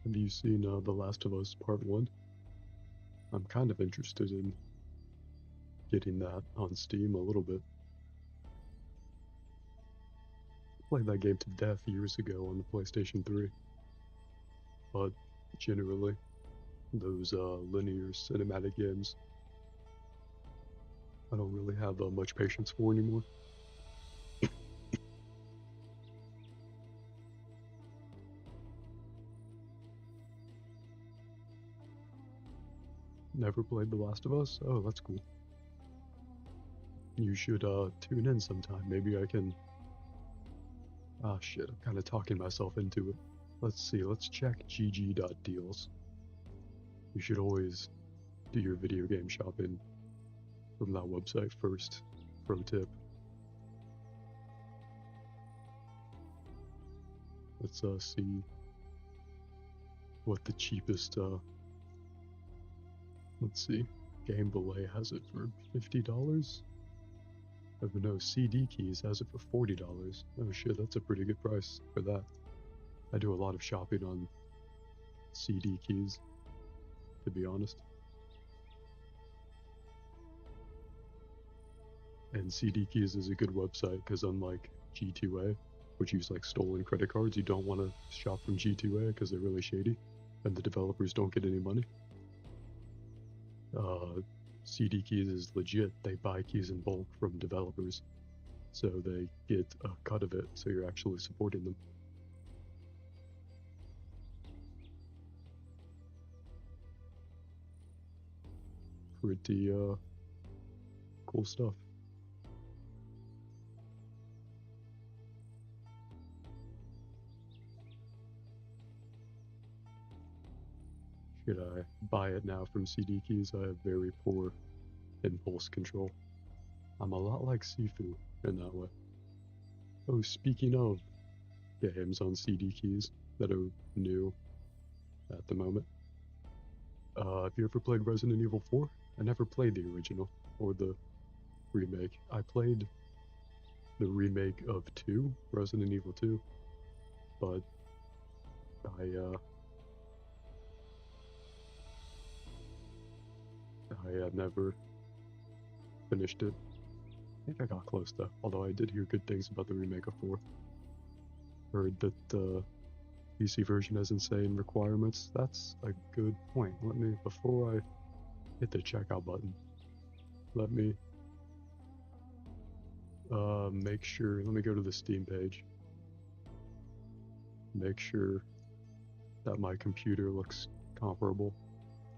Have you seen The Last of Us Part 1? I'm kind of interested in getting that on Steam a little bit. I played that game to death years ago on the PlayStation 3. But generally, those linear cinematic games, I don't really have much patience for anymore. Never played The Last of Us? Oh, that's cool. You should tune in sometime. Maybe I can... Ah shit, I'm kind of talking myself into it. Let's see, let's check gg.deals. You should always do your video game shopping from that website first. Pro tip. Let's see what the cheapest let's see. Game Belay has it for $50. Oh no, CD Keys has it for $40. Oh shit, that's a pretty good price for that. I do a lot of shopping on CD Keys, to be honest. And CD Keys is a good website because unlike G2A, which use like stolen credit cards, you don't want to shop from G2A because they're really shady and the developers don't get any money. CD Keys is legit. They buy keys in bulk from developers, so they get a cut of it, so you're actually supporting them. Pretty cool stuff. Should I buy it now from CD Keys? I have very poor impulse control. I'm a lot like Sifu in that way. Oh, speaking of games on CD Keys that are new at the moment. Have you ever played Resident Evil 4? I never played the original or the remake. I played the remake of 2, Resident Evil 2, but I never finished it. I think I got close though, although I did hear good things about the remake of 4. Heard that the PC version has insane requirements. That's a good point. Let me, before I hit the checkout button, let me make sure, let me go to the Steam page. Make sure that my computer looks comparable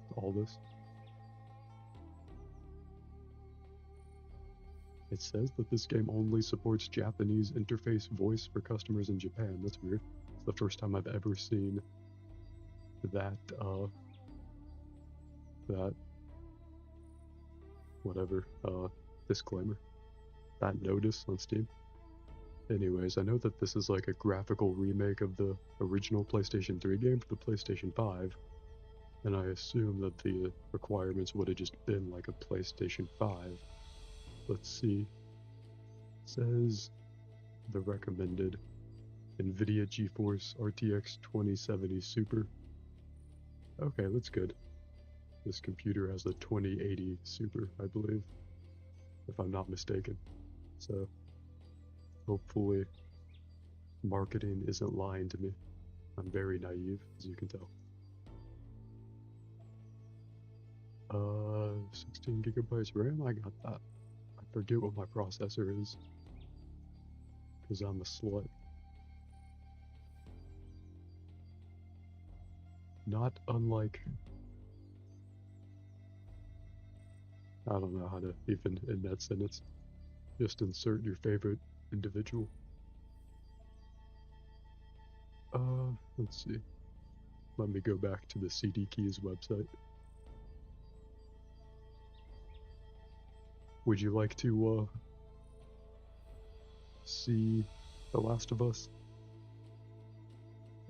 to all this. It says that this game only supports Japanese interface voice for customers in Japan. That's weird. It's the first time I've ever seen that, disclaimer. That notice on Steam. Anyways, I know that this is like a graphical remake of the original PlayStation 3 game for the PlayStation 5, and I assume that the requirements would have just been like a PlayStation 5. Let's see. It says the recommended NVIDIA GeForce RTX 2070 Super. Okay, that's good. This computer has a 2080 Super, I believe, if I'm not mistaken. So, hopefully, marketing isn't lying to me. I'm very naive, as you can tell. 16 gigabytes RAM, I got that. I forget what my processor is, because I'm a slut. Not unlike... I don't know how to even end that sentence. Just insert your favorite individual. Let's see. Let me go back to the CD Keys website. Would you like to, see The Last of Us?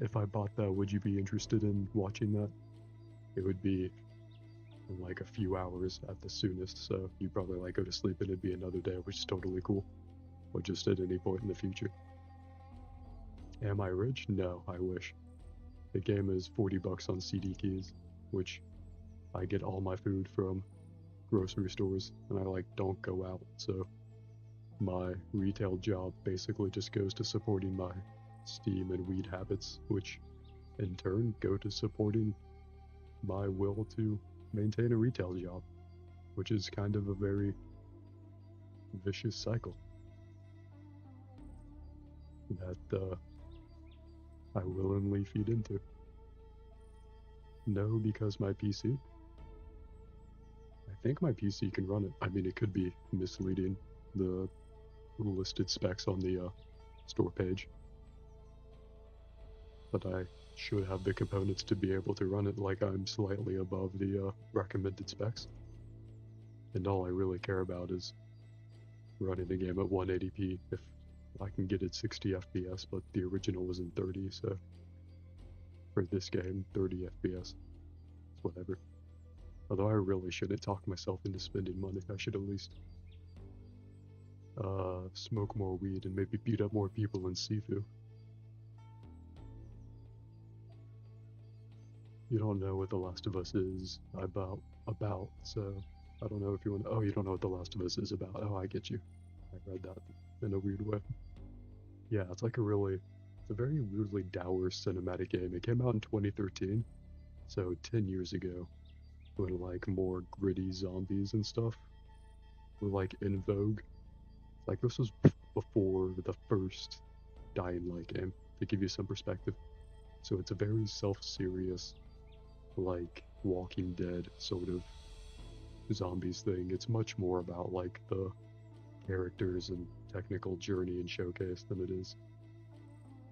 If I bought that, would you be interested in watching that? It would be in like a few hours at the soonest, so you'd probably like go to sleep and it'd be another day, which is totally cool. Or just at any point in the future. Am I rich? No, I wish. The game is $40 on CD Keys, which I get all my food from grocery stores, and I like don't go out, so my retail job basically just goes to supporting my Steam and weed habits, which in turn go to supporting my will to maintain a retail job, which is kind of a very vicious cycle that I willingly feed into. No, because my PC? I think my PC can run it. I mean, it could be misleading, the listed specs on the store page, but I should have the components to be able to run it. Like, I'm slightly above the recommended specs, and all I really care about is running the game at 180p if I can get it 60 FPS, but the original was in 30, so for this game, 30 FPS is whatever. Although I really shouldn't talk myself into spending money. I should at least smoke more weed and maybe beat up more people in Sifu. You don't know what The Last of Us is about, so I don't know if you want to... Oh, you don't know what The Last of Us is about. Oh, I get you. I read that in a weird way. Yeah, it's like it's a very weirdly dour cinematic game. It came out in 2013, so 10 years ago, when like more gritty zombies and stuff were like in vogue. Like, this was before the first Dying Light game, to give you some perspective. So it's a very self-serious, like Walking Dead sort of zombies thing. It's much more about like the characters and technical journey and showcase than it is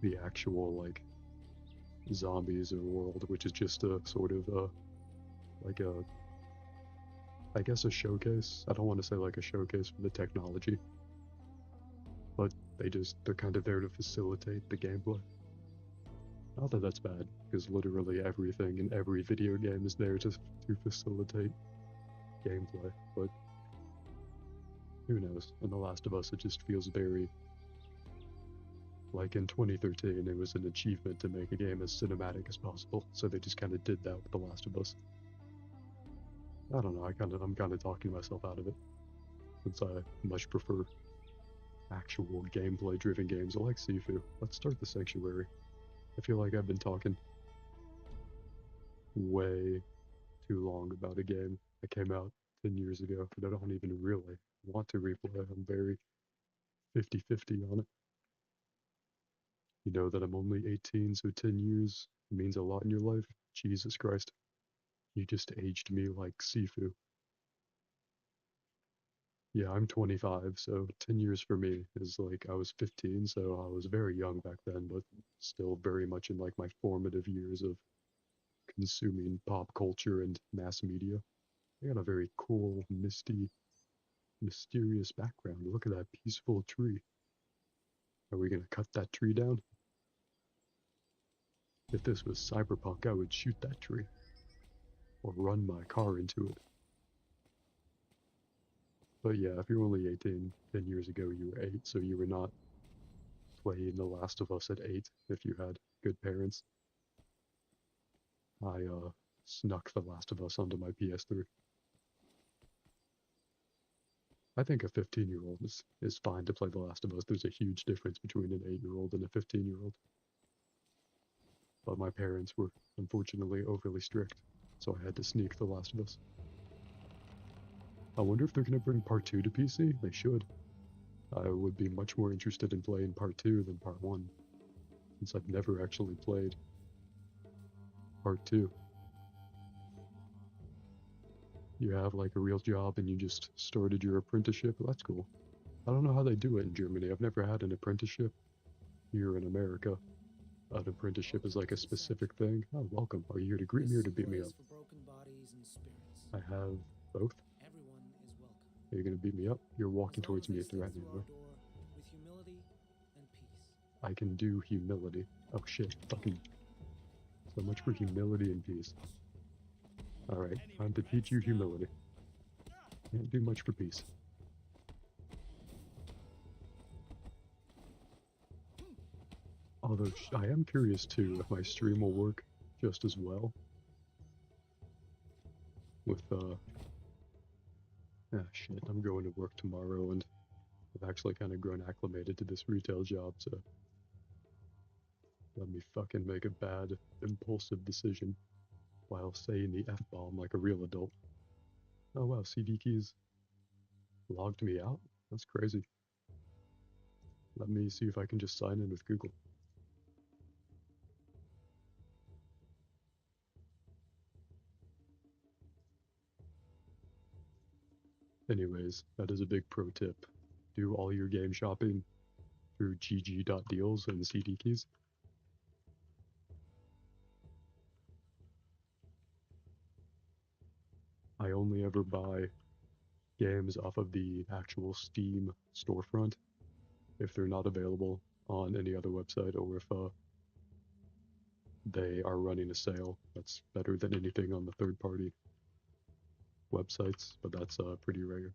the actual like zombies in the world, which is just a sort of like a, I guess a showcase. I don't want to say like a showcase for the technology, but they're kind of there to facilitate the gameplay. Not that that's bad, because literally everything in every video game is there to facilitate gameplay, but who knows? In The Last of Us, it just feels very, like in 2013, it was an achievement to make a game as cinematic as possible, so they just kind of did that with The Last of Us. I don't know, I'm kind of talking myself out of it, since I much prefer actual gameplay-driven games. I like Sifu. Let's start the Sanctuary. I feel like I've been talking way too long about a game that came out 10 years ago that I don't even really want to replay. I'm very 50-50 on it. You know that I'm only 18, so 10 years means a lot in your life? Jesus Christ. You just aged me like Sifu. Yeah, I'm 25, so 10 years for me is like I was 15, so I was very young back then, but still very much in like my formative years of consuming pop culture and mass media. I got a very cool, misty, mysterious background. Look at that peaceful tree. Are we gonna cut that tree down? If this was Cyberpunk, I would shoot that tree. Or run my car into it. But yeah, if you're only 18, 10 years ago you were 8, so you were not playing The Last of Us at 8 if you had good parents. I snuck The Last of Us onto my PS3. I think a 15-year-old is fine to play The Last of Us. There's a huge difference between an 8-year-old and a 15-year-old. But my parents were unfortunately overly strict, so I had to sneak The Last of Us. I wonder if they're going to bring Part 2 to PC? They should. I would be much more interested in playing Part 2 than Part 1, since I've never actually played Part 2. You have like a real job and you just started your apprenticeship? That's cool. I don't know how they do it in Germany. I've never had an apprenticeship here in America. An apprenticeship is like a specific thing. Oh, welcome. Are you here to greet me or to beat me up? I have both. Are you gonna beat me up? You're walking towards me threateningly. I can do humility. Oh shit, fucking. So much for humility and peace. Alright, time to teach you humility. Can't do much for peace. Although, I am curious too if my stream will work just as well. With, shit, I'm going to work tomorrow and I've actually kind of grown acclimated to this retail job, so let me fucking make a bad, impulsive decision while saying the F-bomb like a real adult. Oh wow, CD Keys logged me out? That's crazy. Let me see if I can just sign in with Google. Anyways, that is a big pro tip. Do all your game shopping through gg.deals and CD Keys. I only ever buy games off of the actual Steam storefront if they're not available on any other website, or if they are running a sale. That's better than anything on the third-party websites, but that's pretty rare.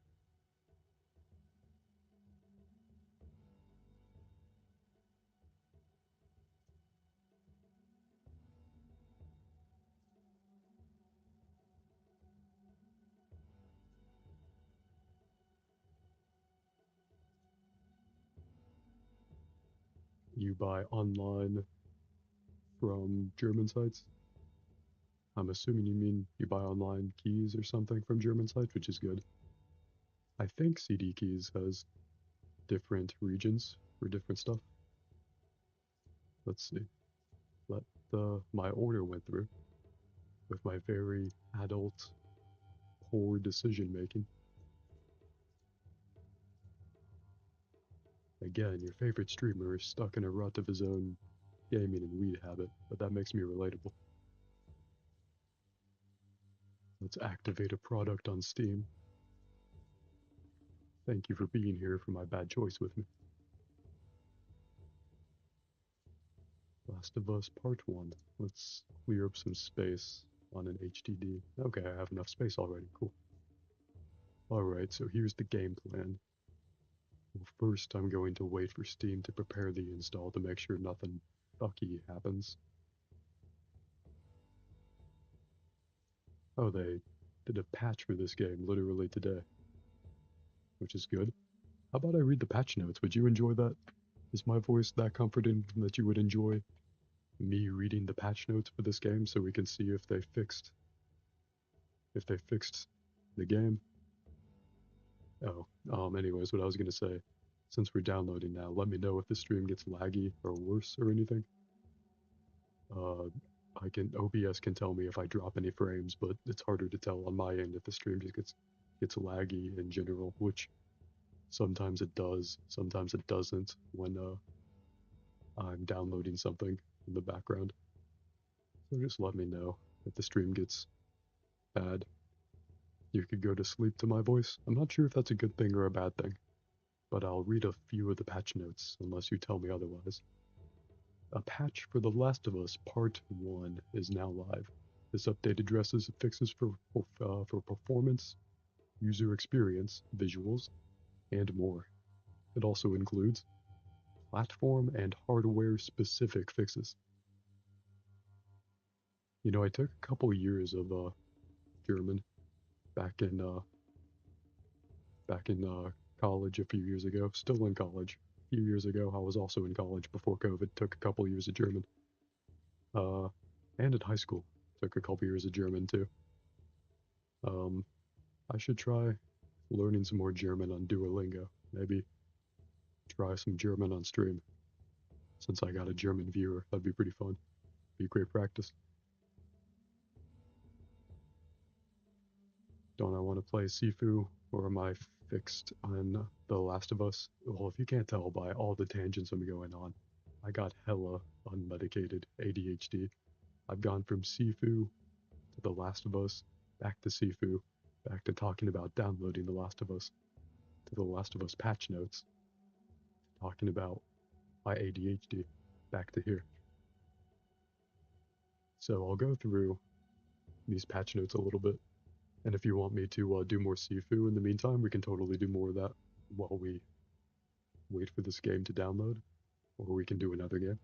You buy online from German sites? I'm assuming you mean you buy online keys or something from German sites, which is good. I think CD Keys has different regions for different stuff. Let's see. My order went through with my very adult, poor decision making. Again, your favorite streamer is stuck in a rut of his own gaming and weed habit, but that makes me relatable. Let's activate a product on Steam. Thank you for being here for my bad choice with me. Last of Us Part 1. Let's clear up some space on an HDD. Okay, I have enough space already. Cool. Alright, so here's the game plan. Well, first, I'm going to wait for Steam to prepare the install to make sure nothing fucky happens. Oh, they did a patch for this game literally today, which is good. How about I read the patch notes? Would you enjoy that? Is my voice that comforting that you would enjoy me reading the patch notes for this game so we can see if they fixed the game? Oh, anyways, what I was gonna say, since we're downloading now, let me know if the stream gets laggy or worse or anything. OBS can tell me if I drop any frames, but it's harder to tell on my end if the stream just gets laggy in general, which sometimes it does, sometimes it doesn't when I'm downloading something in the background. So just let me know if the stream gets bad. You could go to sleep to my voice. I'm not sure if that's a good thing or a bad thing, but I'll read a few of the patch notes unless you tell me otherwise. A patch for The Last of Us Part 1 is now live. This update addresses fixes for performance, user experience, visuals, and more. It also includes platform and hardware specific fixes. You know, I took a couple years of German back in college a few years ago. Still in college. A few years ago, I was also in college before COVID. Took a couple years of German. And in high school, took a couple years of German too. I should try learning some more German on Duolingo. Maybe try some German on stream. Since I got a German viewer, that'd be pretty fun. Be great practice. Don't I want to play Sifu, or am I fixed on The Last of Us? Well, if you can't tell by all the tangents I'm going on, I got hella unmedicated ADHD. I've gone from Sifu to The Last of Us, back to Sifu, back to talking about downloading The Last of Us, to The Last of Us patch notes, talking about my ADHD, back to here. So I'll go through these patch notes a little bit. And if you want me to do more Sifu in the meantime, we can totally do more of that while we wait for this game to download, or we can do another game.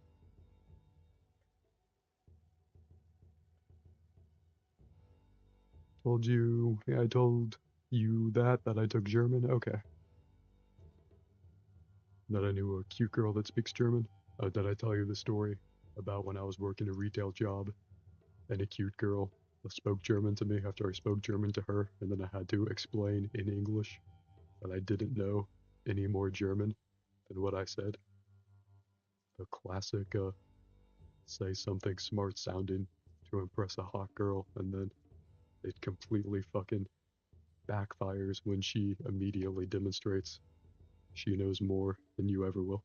Told you, yeah, I told you that I took German, okay. That I knew a cute girl that speaks German. Did I tell you the story about when I was working a retail job and a cute girl spoke German to me after I spoke German to her, and then I had to explain in English that I didn't know any more German than what I said? The classic, say something smart sounding to impress a hot girl, and then it completely fucking backfires when she immediately demonstrates she knows more than you ever will.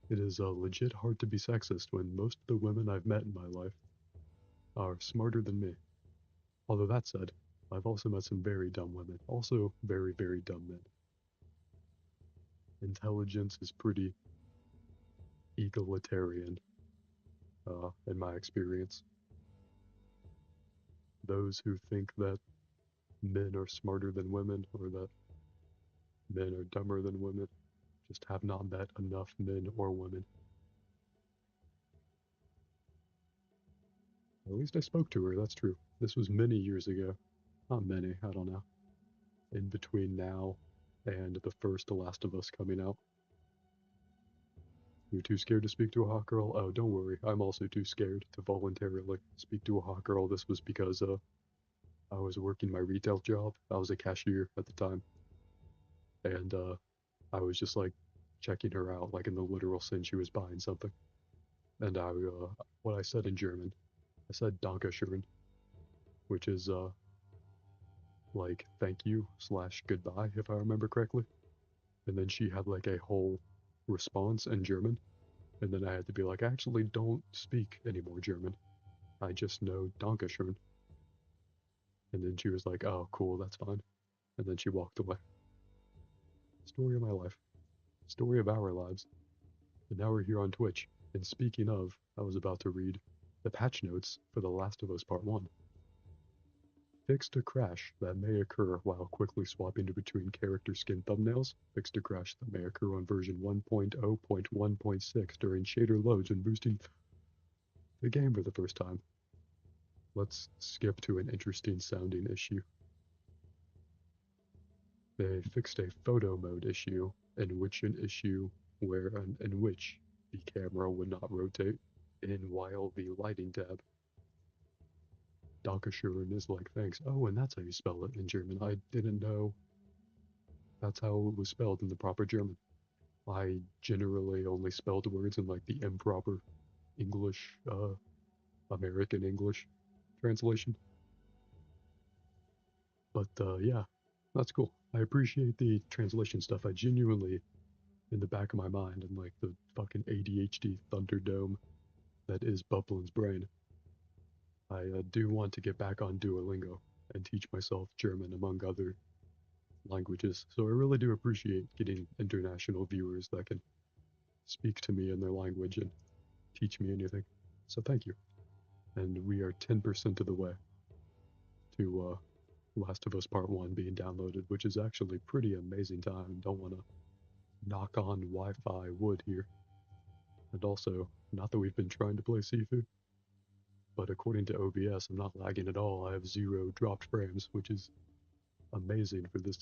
It is legit hard to be sexist when most of the women I've met in my life are smarter than me. Although that said, I've also met some very dumb women, also very, very dumb men. Intelligence is pretty egalitarian, in my experience. Those who think that men are smarter than women, or that men are dumber than women, just have not met enough men or women. At least I spoke to her, that's true. This was many years ago. Not many, I don't know. In between now and the first The Last of Us coming out. You're too scared to speak to a hot girl? Oh, don't worry, I'm also too scared to voluntarily speak to a hot girl. This was because, I was working my retail job. I was a cashier at the time. And, I was just, like, checking her out, like in the literal sense she was buying something. And what I said in German, I said Dankeschön, which is, like, thank you / goodbye, if I remember correctly. And then she had, like, a whole response in German. And then I had to be like, I actually don't speak any more German. I just know Dankeschön. And then she was like, oh, cool, that's fine. And then she walked away. Story of my life. Story of our lives. And now we're here on Twitch. And speaking of, I was about to read the patch notes for The Last of Us Part 1. Fixed a crash that may occur while quickly swapping between character skin thumbnails. Fixed a crash that may occur on version 1.0.1.6 during shader loads and boosting the game for the first time. Let's skip to an interesting sounding issue. They fixed a photo mode issue in which the camera would not rotate in while the lighting tab. Dankeschön is like thanks. Oh, and that's how you spell it in German. I didn't know that's how it was spelled in the proper German. I generally only spelled words in like the improper English, American English translation. But yeah, that's cool. I appreciate the translation stuff. I genuinely, in the back of my mind, and like the fucking ADHD Thunderdome that is Buplin's brain, I do want to get back on Duolingo and teach myself German among other languages. So I really do appreciate getting international viewers that can speak to me in their language and teach me anything. So thank you. And we are 10% of the way to Last of Us Part 1 being downloaded, which is actually pretty amazing time. Don't want to knock on Wi-Fi wood here. And also, not that we've been trying to play Sifu, but according to OBS, I'm not lagging at all. I have 0 dropped frames, which is amazing for this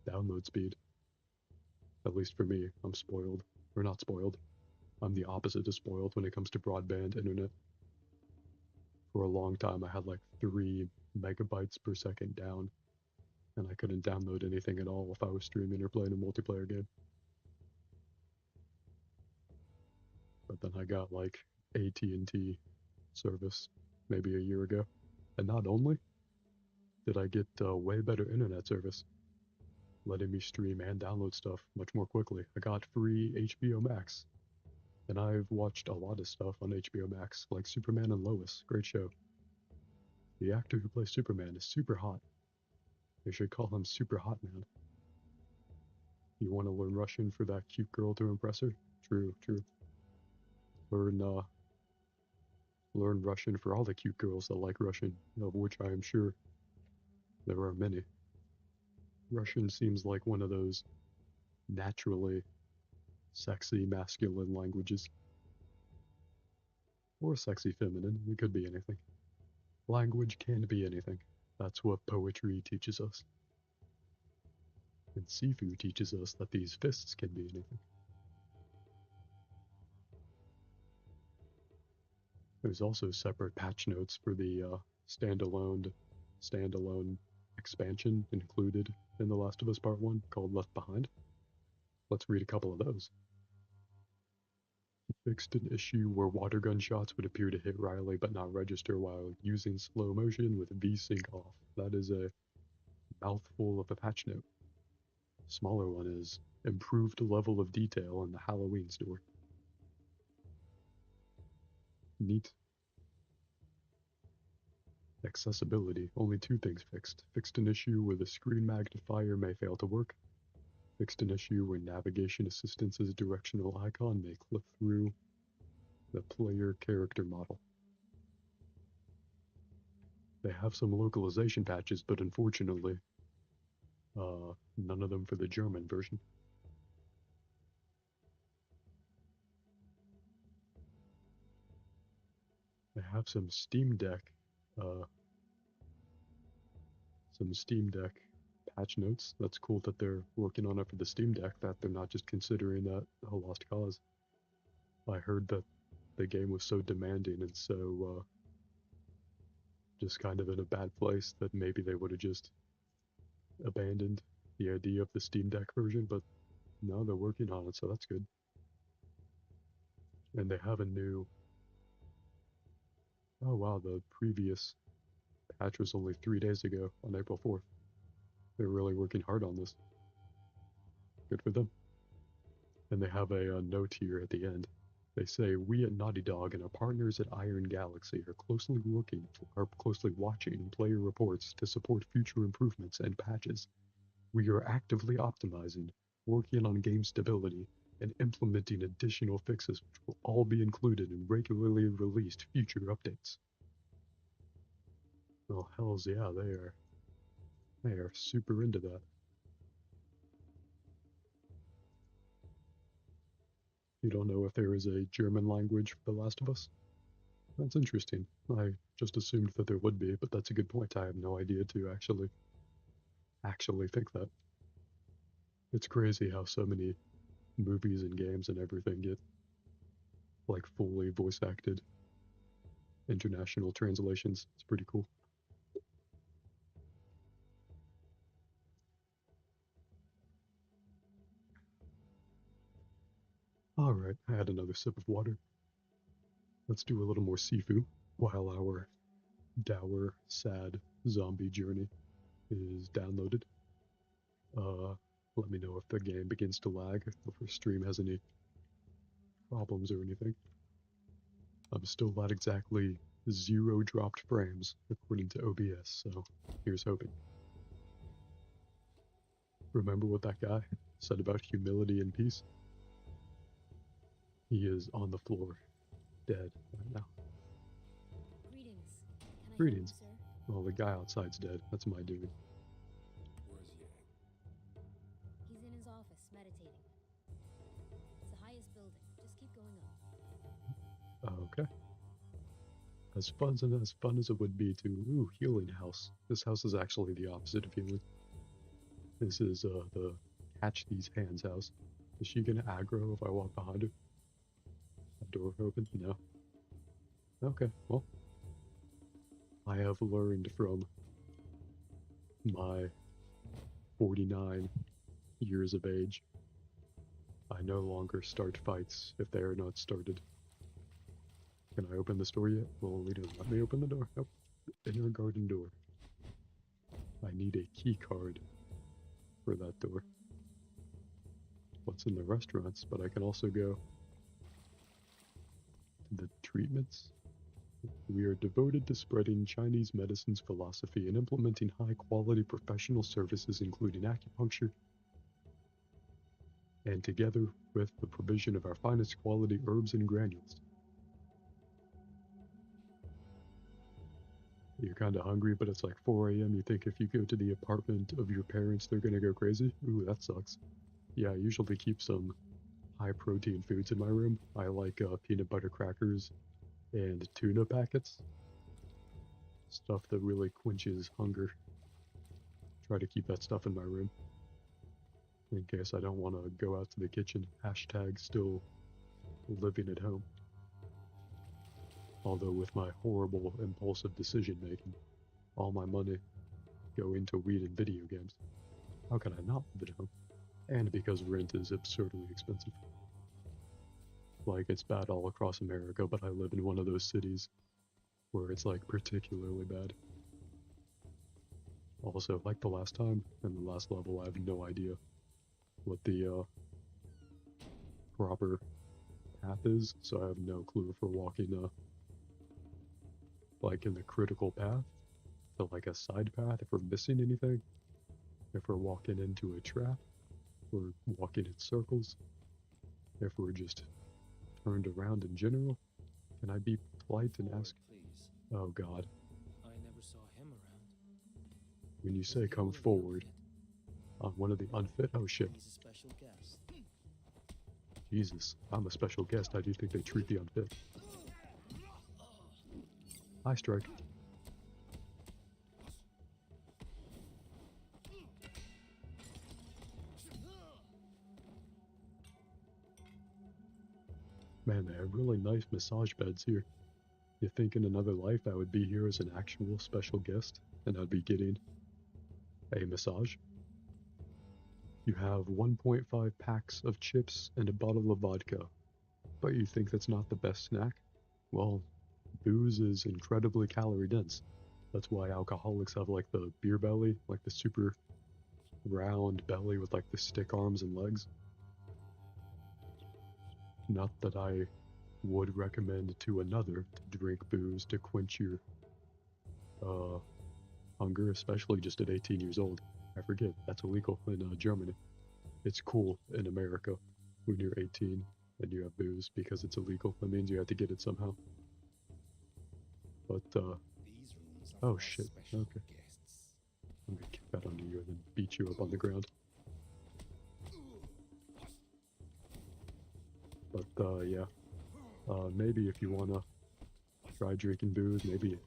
download speed. At least for me, I'm spoiled. Or not spoiled. I'm the opposite of spoiled when it comes to broadband internet. For a long time, I had like 3 megabytes per second down, and I couldn't download anything at all if I was streaming or playing a multiplayer game. But then I got like AT&T service maybe a year ago, and not only did I get way better internet service, letting me stream and download stuff much more quickly. I got free HBO Max, and I've watched a lot of stuff on HBO Max, like Superman and Lois. Great show. The actor who plays Superman is super hot. They should call him Super Hot Man. You want to learn Russian for that cute girl to impress her? True, true. Learn Russian for all the cute girls that like Russian, of which I am sure there are many. Russian seems like one of those naturally sexy masculine languages. Or sexy feminine, it could be anything. Language can be anything. That's what poetry teaches us. And Sifu teaches us that these fists can be anything. There's also separate patch notes for the standalone expansion included in The Last of Us Part 1 called Left Behind. Let's read a couple of those. Fixed an issue where water gun shots would appear to hit Riley but not register while using slow motion with VSync off. That is a mouthful of a patch note. Smaller one is improved level of detail in the Halloween store. Neat. Accessibility. Only 2 things fixed. Fixed an issue where the screen magnifier may fail to work. Fixed an issue where navigation assistance's directional icon may clip through the player character model. They have some localization patches, but unfortunately, none of them for the German version. They have some Steam Deck patch notes. That's cool that they're working on it for the Steam Deck, that they're not just considering that a lost cause. I heard that the game was so demanding and so just kind of in a bad place that maybe they would have just abandoned the idea of the Steam Deck version, but no, they're working on it, so that's good. And they have a new... Oh wow, the previous patch was only 3 days ago, on April 4th. They're really working hard on this. Good for them. And they have a note here at the end. They say we at Naughty Dog and our partners at Iron Galaxy are closely watching player reports to support future improvements and patches. We are actively optimizing, working on game stability, and implementing additional fixes which will all be included in regularly released future updates. Well, hells yeah, they are super into that. You don't know if there is a German language for The Last of Us? That's interesting. I just assumed that there would be, but that's a good point. I have no idea to actually think that. It's crazy how so many movies and games and everything get like fully voice acted international translations. It's pretty cool. Alright, I had another sip of water. Let's do a little more Sifu while our dour, sad zombie journey is downloaded. Let me know if the game begins to lag, or if stream has any problems or anything. I'm still at exactly 0 dropped frames according to OBS, so here's hoping. Remember what that guy said about humility and peace? He is on the floor, dead right now. Greetings. Can I Greetings. help you, sir? Well, the guy outside's dead. That's my dude. Where's Yang? He's in his office, meditating. It's the highest building. Just keep going up. Okay. As fun as it would be to healing house. This house is actually the opposite of healing. This is the catch these hands house. Is she gonna aggro if I walk behind her? That door open? No. Okay, well. I have learned from my 49 years of age. I no longer start fights if they are not started. Can I open this door yet? Well, they don't let me open the door. Nope. Inner garden door. I need a key card for that door. What's in the restaurants, but I can also go to the treatments. We are devoted to spreading Chinese medicine's philosophy and implementing high-quality professional services including acupuncture, and together with the provision of our finest quality herbs and granules. You're kinda hungry, but it's like 4 AM. You think if you go to the apartment of your parents, they're gonna go crazy? Ooh, that sucks. Yeah, I usually keep some high-protein foods in my room. I like peanut butter crackers and tuna packets. Stuff that really quenches hunger. Try to keep that stuff in my room. In case I don't want to go out to the kitchen. Hashtag still living at home. Although with my horrible impulsive decision making, all my money go into weed and video games. How can I not live at home? And because rent is absurdly expensive. Like, it's bad all across America, but I live in one of those cities where it's like particularly bad. Also, like the last time, in the last level, I have no idea what the proper path is, so I have no clue if we're walking like in the critical path to like a side path, if we're missing anything, if we're walking into a trap, we're walking in circles, if we're just turned around in general. Can I be polite and ask? Please. Oh God. I never saw him around. When you say come forward, on one of the unfit, oh shit. He's a special guest. Jesus, I'm a special guest. How do you think they treat the unfit? High strike. Man, they have really nice massage beds here. You think in another life I would be here as an actual special guest, and I'd be getting a massage? You have 1.5 packs of chips and a bottle of vodka, but you think that's not the best snack? Well, booze is incredibly calorie dense. That's why alcoholics have like the beer belly, like the super round belly with like the stick arms and legs. Not that I would recommend to another to drink booze to quench your hunger, especially just at 18 years old. I forget, that's illegal in Germany. It's cool in America when you're 18 and you have booze because it's illegal. That means you have to get it somehow. But, oh shit, okay. I'm gonna kick that under you and then beat you up on the ground. But, yeah. Maybe if you wanna try drinking booze, maybe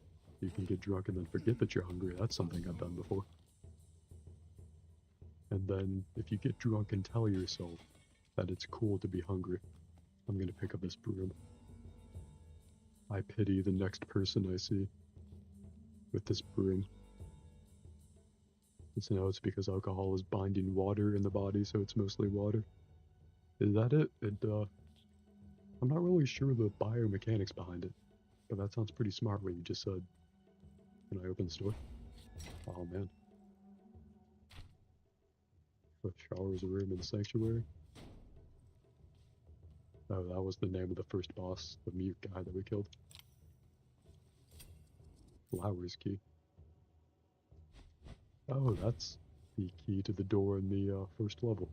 you can get drunk and then forget that you're hungry. That's something I've done before. And then, if you get drunk and tell yourself that it's cool to be hungry, I'm gonna pick up this broom. I pity the next person I see with this broom. It's because alcohol is binding water in the body, so it's mostly water. Is that it? I'm not really sure the biomechanics behind it, but that sounds pretty smart what you just said. Can I open the door? Oh man. The shower's a room in the sanctuary. Oh, that was the name of the first boss, the mute guy that we killed. Flowers key. Oh, that's the key to the door in the first level.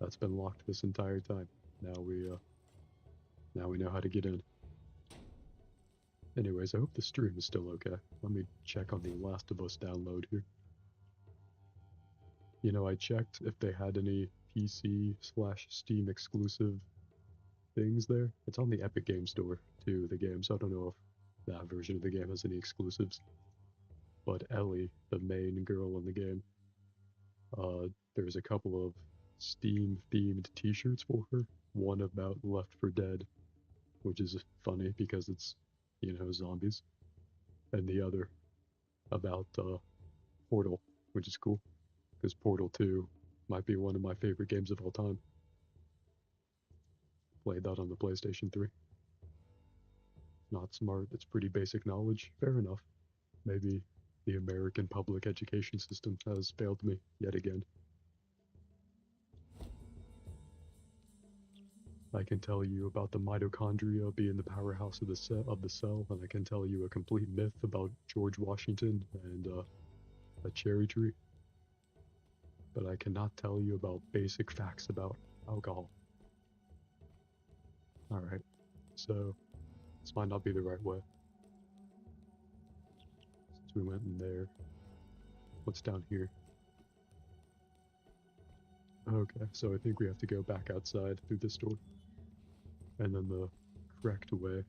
That's been locked this entire time. Now we know how to get in. Anyways, I hope the stream is still okay. Let me check on the Last of Us download here. You know, I checked if they had any PC/Steam exclusive things there. It's on the Epic Games Store too, the game, so I don't know if that version of the game has any exclusives. But Ellie, the main girl in the game, there's a couple of Steam-themed t-shirts for her. One about Left 4 Dead, which is funny because it's, you know, zombies. And the other about Portal, which is cool. Because Portal 2 might be one of my favorite games of all time. Played that on the PlayStation 3. Not smart, it's pretty basic knowledge. Fair enough. Maybe the American public education system has failed me yet again. I can tell you about the mitochondria being the powerhouse of the cell, and I can tell you a complete myth about George Washington and a cherry tree. But I cannot tell you about basic facts about alcohol. Alright, so this might not be the right way. Since we went in there, what's down here? Okay, so I think we have to go back outside through this door. And then the correct way.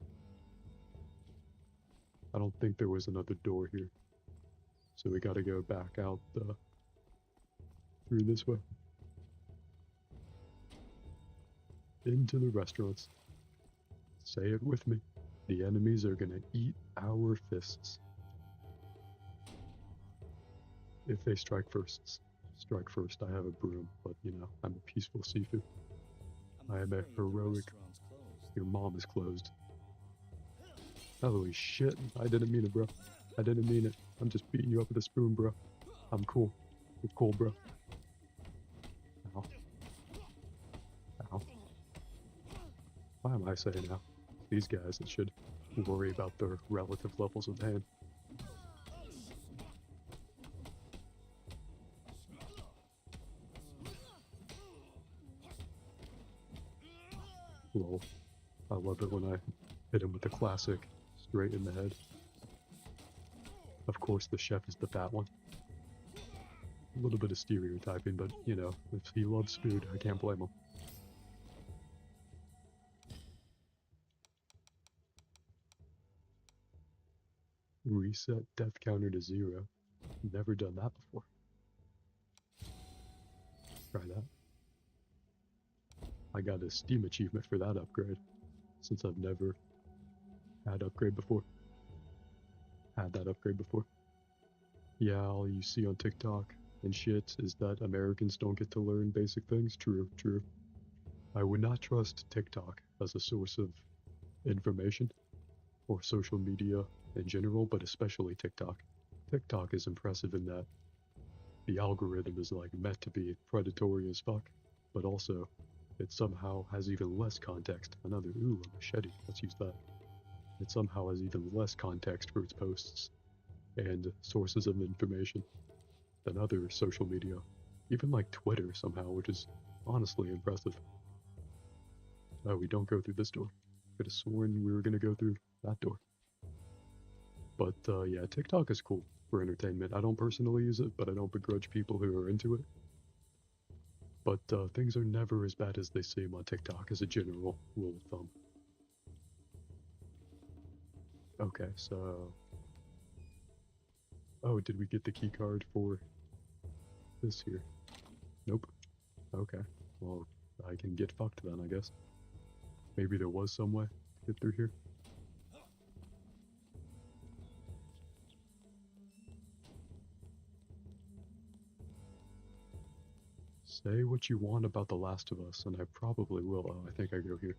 I don't think there was another door here. So we gotta go back out through this way. Into the restaurants. Say it with me. The enemies are gonna eat our fists. If they strike first. Strike first, I have a broom, but you know, I'm a peaceful Sifu. I am a heroic... Your mom is closed. Holy shit, I didn't mean it, bro. I didn't mean it. I'm just beating you up with a spoon, bro. I'm cool. You're cool, bro. Ow. Ow. Why am I saying now? These guys that should worry about their relative levels of pain. Lol. I love it when I hit him with the classic, straight in the head. Of course the chef is the fat one. A little bit of stereotyping, but you know, if he loves food, I can't blame him. Reset death counter to 0. Never done that before. Try that. I got a Steam achievement for that upgrade, since I've never had that upgrade before. Yeah, all you see on TikTok and shit is that Americans don't get to learn basic things. True. I would not trust TikTok as a source of information, or social media in general, but especially TikTok. TikTok is impressive in that the algorithm is like meant to be predatory as fuck, but also it somehow has even less context. Another, ooh, a machete, let's use that. It somehow has even less context for its posts and sources of information than other social media. Even like Twitter somehow, which is honestly impressive. Oh, we don't go through this door. Could have sworn we were gonna go through that door. But yeah, TikTok is cool for entertainment. I don't personally use it, but I don't begrudge people who are into it. But things are never as bad as they seem on TikTok as a general rule of thumb. Okay, so... Oh, did we get the key card for this here? Nope. Okay, well, I can get fucked then, I guess. Maybe there was some way to get through here. Say what you want about The Last of Us, and I probably will. Oh, I think I go here.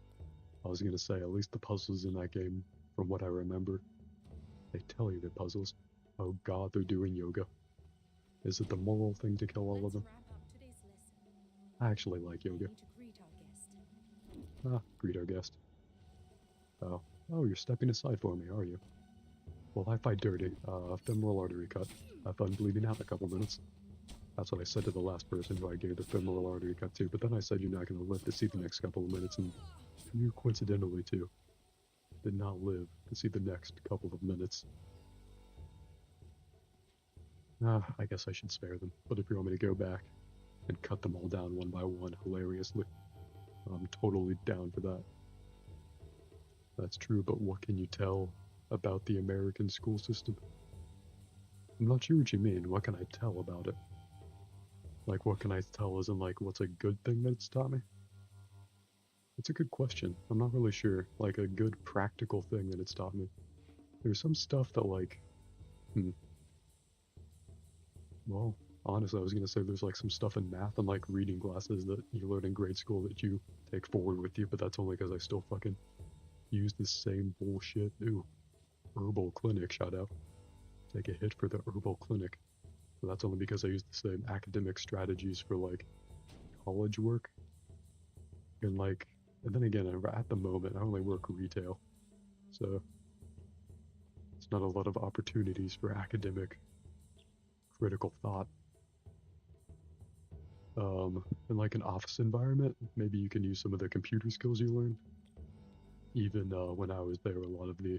I was gonna say, at least the puzzles in that game, from what I remember, they tell you they're puzzles. Oh god, they're doing yoga. Is it the moral thing to kill all of them? I actually like yoga. Ah, greet our guest. Oh, you're stepping aside for me, are you? Well, I fight dirty. Femoral artery cut. Have fun bleeding out in a couple minutes. That's what I said to the last person who I gave the femoral artery cut to, but then I said you're not going to live to see the next couple of minutes, and you coincidentally too did not live to see the next couple of minutes. I guess I should spare them, but if you want me to go back and cut them all down one by one hilariously, I'm totally down for that. That's true, but what can you tell about the American school system? I'm not sure what you mean. What can I tell about it? Like, what can I tell as in, like, what's a good thing that it's taught me? It's a good question. I'm not really sure. Like, a good practical thing that it's taught me. There's some stuff that, like, well, honestly, I was gonna say there's, like, some stuff in math and, like, reading classes that you learn in grade school that you take forward with you, but that's only because I still fucking use the same bullshit. Ooh, Herbal Clinic, shout out. Take a hit for the Herbal Clinic. But that's only because I use the same academic strategies for, like, college work. And, like, and then again, at the moment, I only work retail. So, it's not a lot of opportunities for academic critical thought. In, like, an office environment, maybe you can use some of the computer skills you learn. Even, when I was there, a lot of the...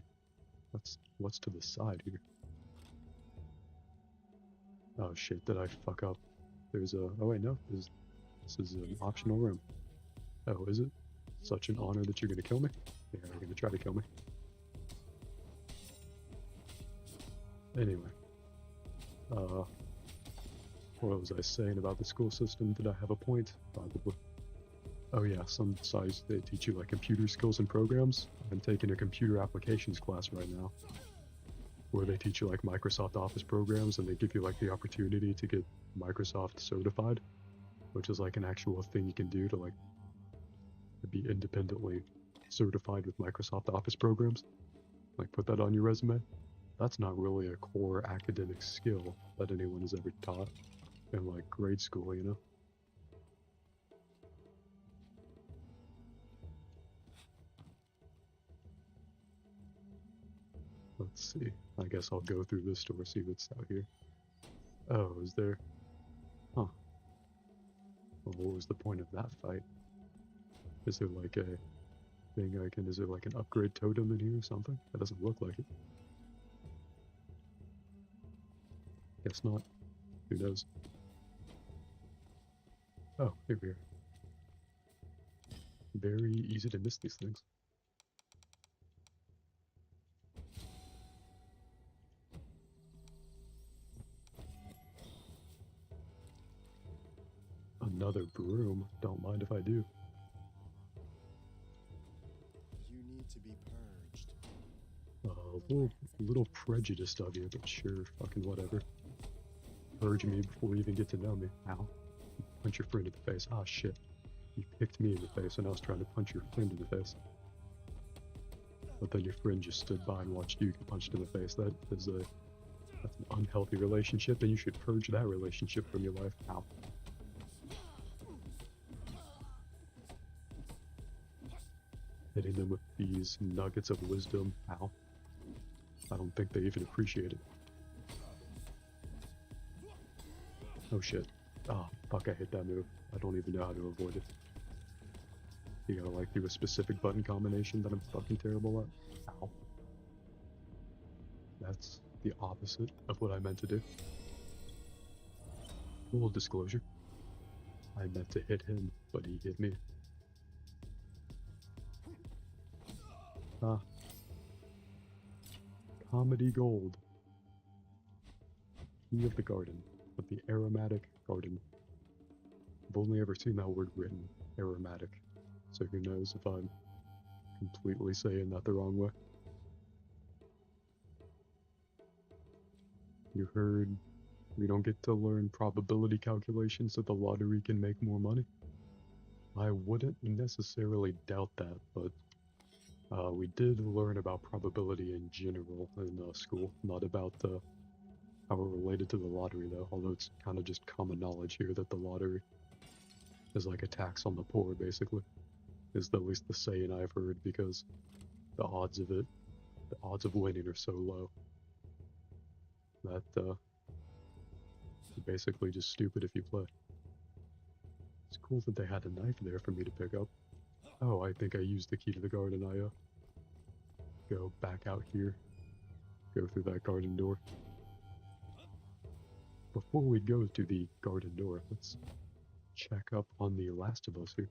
What's to the side here? Oh shit, did I fuck up? There's a... Oh wait, no. This is an optional room. Oh, is it? Such an honor that you're gonna kill me? Yeah, you're gonna try to kill me. Anyway. What was I saying about the school system? Did I have a point? Probably. Oh yeah, some sites they teach you like computer skills and programs. I'm taking a computer applications class right now, where they teach you like Microsoft Office programs, and they give you like the opportunity to get Microsoft certified, which is like an actual thing you can do to like be independently certified with Microsoft Office programs. Like put that on your resume. That's not really a core academic skill that anyone has ever taught in like grade school, you know? Let's see. I guess I'll go through this door, see what's out here. Oh, is there... Huh. Well, what was the point of that fight? Is there like a thing I can... Is there like an upgrade totem in here or something? That doesn't look like it. Guess not. Who knows? Oh, here we are. Very easy to miss these things. Another broom. Don't mind if I do. You need to be purged. A little prejudiced of you, but sure, fucking whatever. Purge me before you even get to know me. Ow. Punch your friend in the face. Ah, shit. You kicked me in the face, and I was trying to punch your friend in the face. But then your friend just stood by and watched you get punched in the face. That's an unhealthy relationship, and you should purge that relationship from your life. Ow. hitting them with these nuggets of wisdom. Ow. I don't think they even appreciate it. Oh shit. Oh, fuck, I hit that move. I don't even know how to avoid it. You gotta like do a specific button combination that I'm fucking terrible at. Ow. That's the opposite of what I meant to do. Full disclosure. I meant to hit him, but he hit me. Ah. Comedy gold. Key of the garden, of the aromatic garden. I've only ever seen that word written, aromatic, so who knows if I'm completely saying that the wrong way. You heard we don't get to learn probability calculations so the lottery can make more money? I wouldn't necessarily doubt that, but we did learn about probability in general in school, not about how we're related to the lottery though, although it's kind of just common knowledge here that the lottery is like a tax on the poor, basically. Is at least the saying I've heard, because the odds of winning are so low that you're basically just stupid if you play. It's cool that they had a knife there for me to pick up. Oh, I think I used the key to the garden. I go back out here, go through that garden door. Before we go to the garden door, let's check up on The Last of Us here.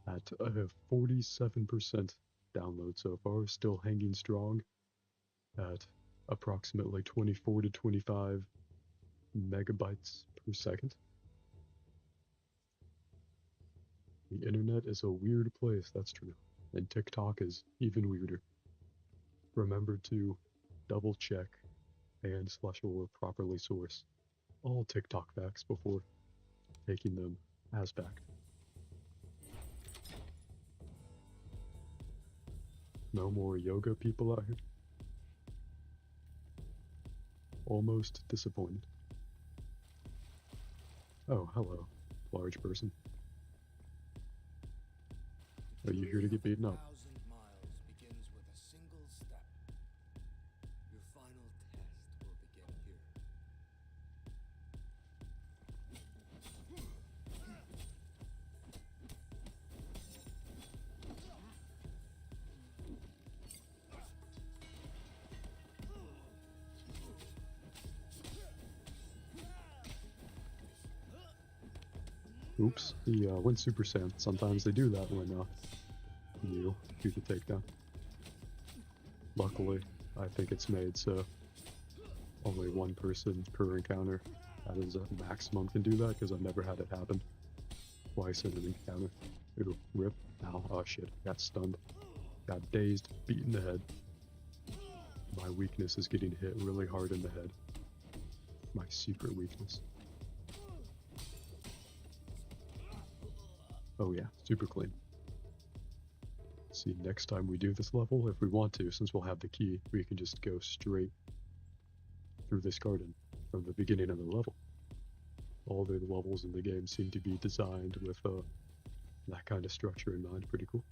At 47% download so far, still hanging strong at approximately 24 to 25 megabytes per second. The internet is a weird place, that's true, and TikTok is even weirder. Remember to double check and/or properly source all TikTok facts before taking them as fact. No more yoga people out here. Almost disappointed. Oh, hello, large person. Are you here to get beaten up? 1,000 miles begins with a single step. Your final test will begin here. Oops, he went Super Saiyan. Sometimes they do that when you do the takedown. Luckily, I think it's made so only one person per encounter, that is a maximum, can do that, because I've never had it happen twice in an encounter. Ooh, rip. Ow, oh shit, got stunned. Got dazed, beat in the head. My weakness is getting hit really hard in the head. My secret weakness. Oh yeah, super clean. See, next time we do this level, if we want to, since we'll have the key, we can just go straight through this garden from the beginning of the level. All the levels in the game seem to be designed with that kind of structure in mind. Pretty cool.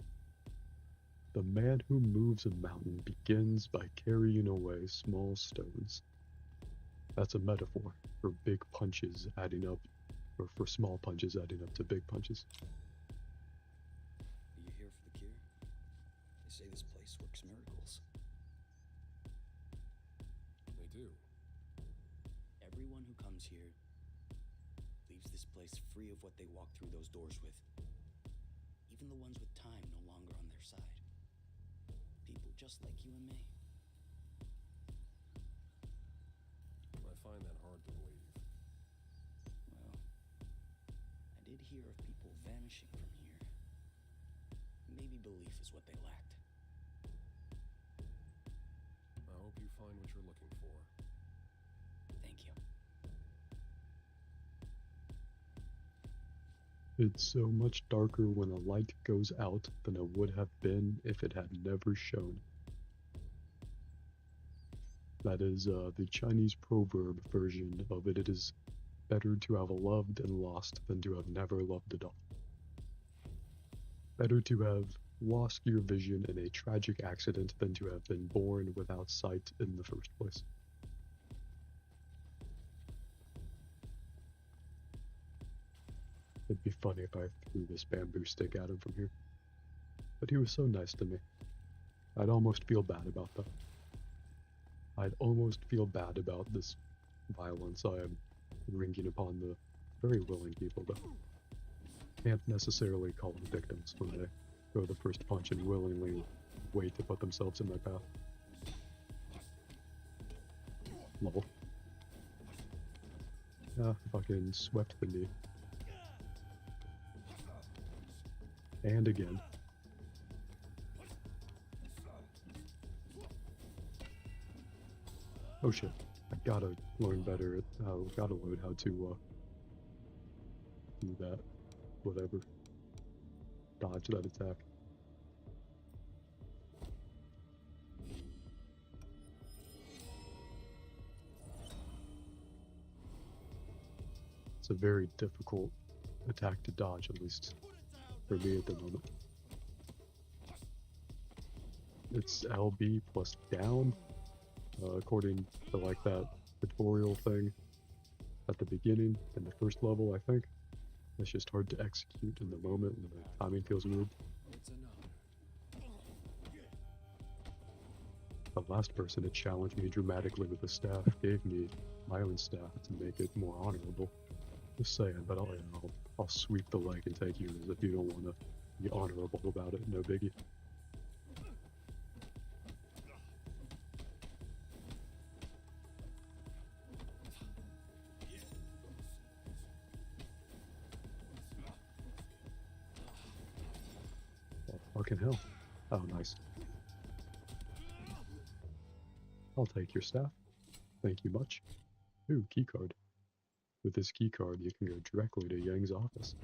The man who moves a mountain begins by carrying away small stones. That's a metaphor for big punches adding up, or for small punches adding up to big punches. Are you here for the cure? They say this place works miracles. They do. Everyone who comes here leaves this place free of what they walk through those doors with. Even the ones with time no longer on their side. People just like you and me. I find that hard to believe. Well, I did hear of people vanishing from here. Maybe belief is what they lacked. I hope you find what you're looking for. Thank you. It's so much darker when a light goes out than it would have been if it had never shone. That is the Chinese proverb version of it. It is better to have loved and lost than to have never loved at all. Better to have lost your vision in a tragic accident than to have been born without sight in the first place. It'd be funny if I threw this bamboo stick at him from here. But he was so nice to me. I'd almost feel bad about that. I'd almost feel bad about this violence I am wringing upon the very willing people, but can't necessarily call them victims when they throw the first punch and willingly wait to put themselves in my path. Lol. Ah, fucking swept the knee. And again. Oh shit. I gotta learn better at gotta learn how to do that. Whatever. Dodge that attack. It's a very difficult attack to dodge, at least for me at the moment. It's LB plus down, according to like that tutorial thing at the beginning in the first level, I think. It's just hard to execute in the moment and the timing feels weird. The last person to challenge me dramatically with a staff gave me my own staff to make it more honorable. Just saying, but I'll sweep the leg and take yours if you don't want to be honorable about it, no biggie. Oh, fucking hell. Oh, nice. I'll take your staff. Thank you much. Ooh, keycard. With this keycard, you can go directly to Yang's office.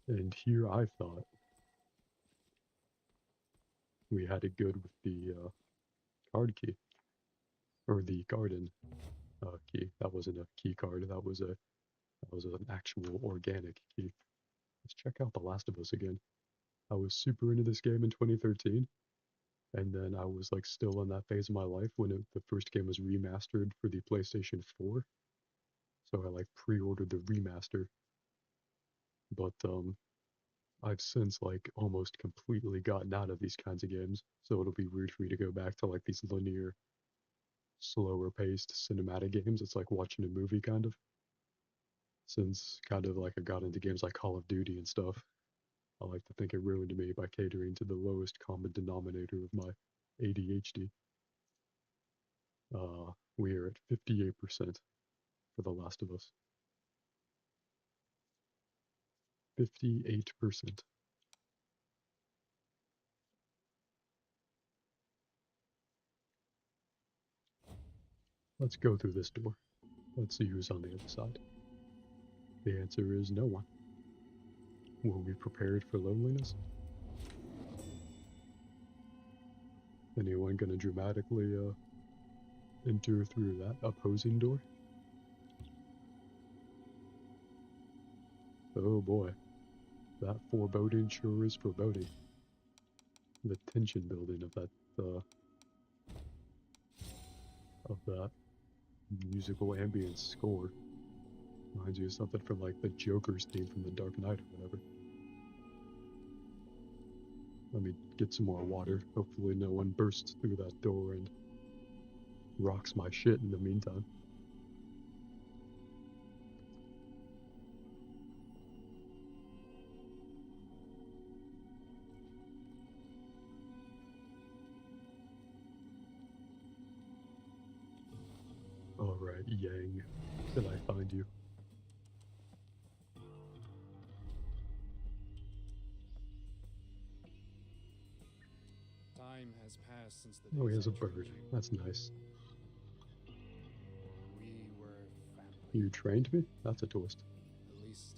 And here I thought we had it good with the card key. Or the garden key. That wasn't a key card, that was an actual organic key. Let's check out The Last of Us again. I was super into this game in 2013. And then I was like still in that phase of my life when the first game was remastered for the PlayStation 4. So I like pre-ordered the remaster. But I've since like almost completely gotten out of these kinds of games. So it'll be weird for me to go back to like these linear, slower paced cinematic games. It's like watching a movie kind of. Since kind of like I got into games like Call of Duty and stuff. I like to think it ruined me by catering to the lowest common denominator of my ADHD. We are at 58% for The Last of Us. 58%. Let's go through this door. Let's see who's on the other side. The answer is no one. Were we prepared for loneliness? Anyone gonna dramatically enter through that opposing door? Oh boy, that foreboding sure is foreboding. The tension building of that musical ambience score reminds you of something from like the Joker's theme from The Dark Knight or whatever. Let me get some more water. Hopefully no one bursts through that door and rocks my shit in the meantime. Alright, Yang. Did I find you? Time has passed since the Oh, he days has a I trained bird. you. That's nice. We were family. You trained me? That's a twist. At least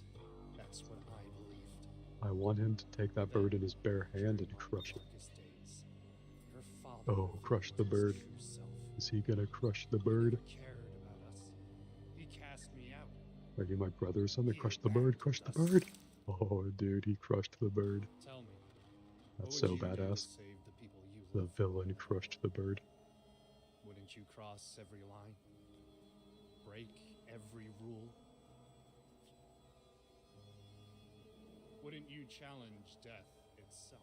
that's what I believed. I want him to take that bird in his bare hand and crush it. Days. Your father Oh, crush the revealed bird. his true self. Is he gonna crush the bird? He cared about us. He cast me out. Are you my brother or something? Crush the bird, crush the bird! Oh, dude, he crushed the bird. Tell me, That's what so would you do to badass. save the people you The love? villain crushed the bird. Wouldn't you cross every line? Break every rule? Wouldn't you challenge death itself?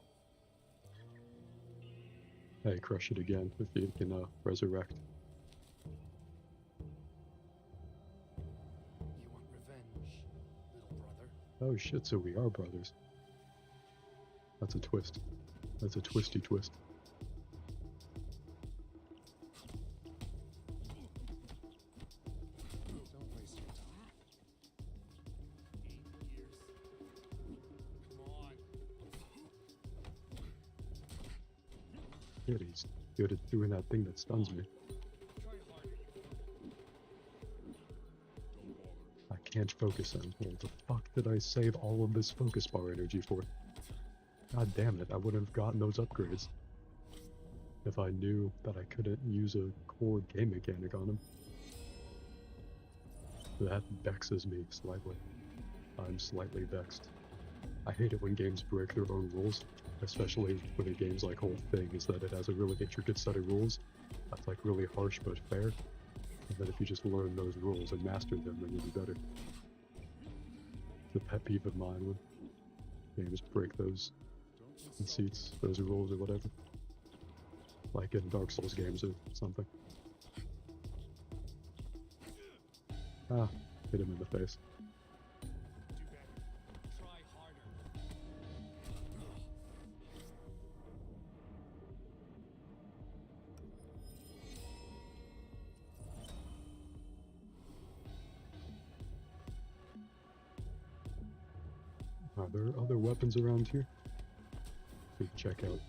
Hey, crush it again if you can resurrect. You want revenge, little brother? Oh shit, so we are brothers. That's a twist. That's a twisty twist. Don't waste your time. 8 years. Come on. Good, he's good at doing that thing that stuns me. Try harder. I can't focus on. What the fuck did I save all of this focus bar energy for? God damn it, I would have gotten those upgrades if I knew that I couldn't use a core game mechanic on him. That vexes me slightly. I'm slightly vexed. I hate it when games break their own rules, especially when a game's like whole thing is that it has a really intricate set of rules that's like really harsh but fair, and that if you just learn those rules and master them, then you'll be better. The pet peeve of mine when games break those conceits, those rules or whatever. Like in Dark Souls games or something. Ah, hit him in the face. Do better. Try harder. Are there other weapons around here? Should check out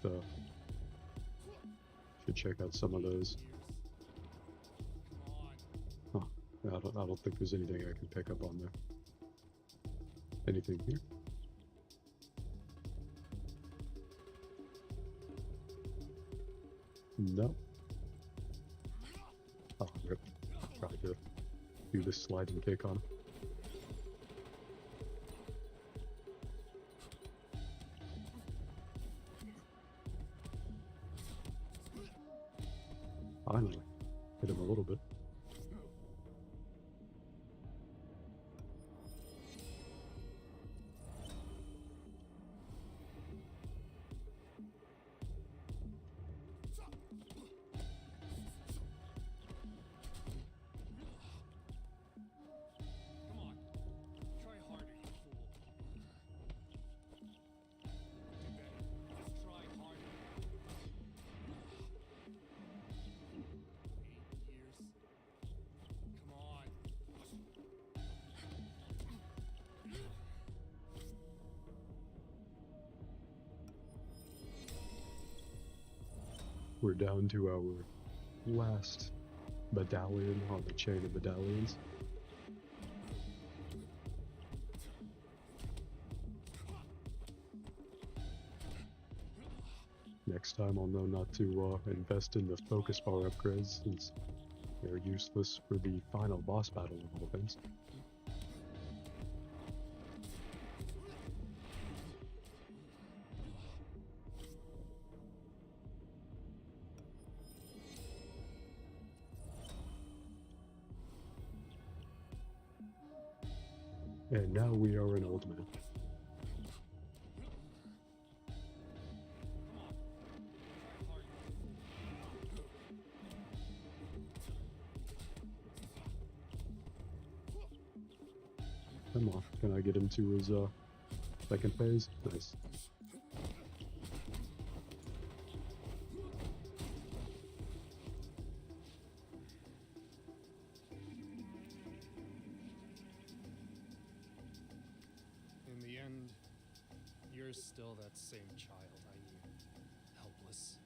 some of those. Huh. I don't think there's anything I can pick up on there. Anything here? No. Oh, rip. Probably to do this sliding kick on him. Finally. Hit him a little bit. Come on. Try harder, you fool. Do better. Just try harder. 8 years. Come on. We're down to our last medallion on the chain of medallions. Next time I'll know not to invest in the focus bar upgrades since they're useless for the final boss battle of all things. And now we are an old man. Come on, can I get him to his second phase? Nice. In the end, you're still that same child I knew. Helpless.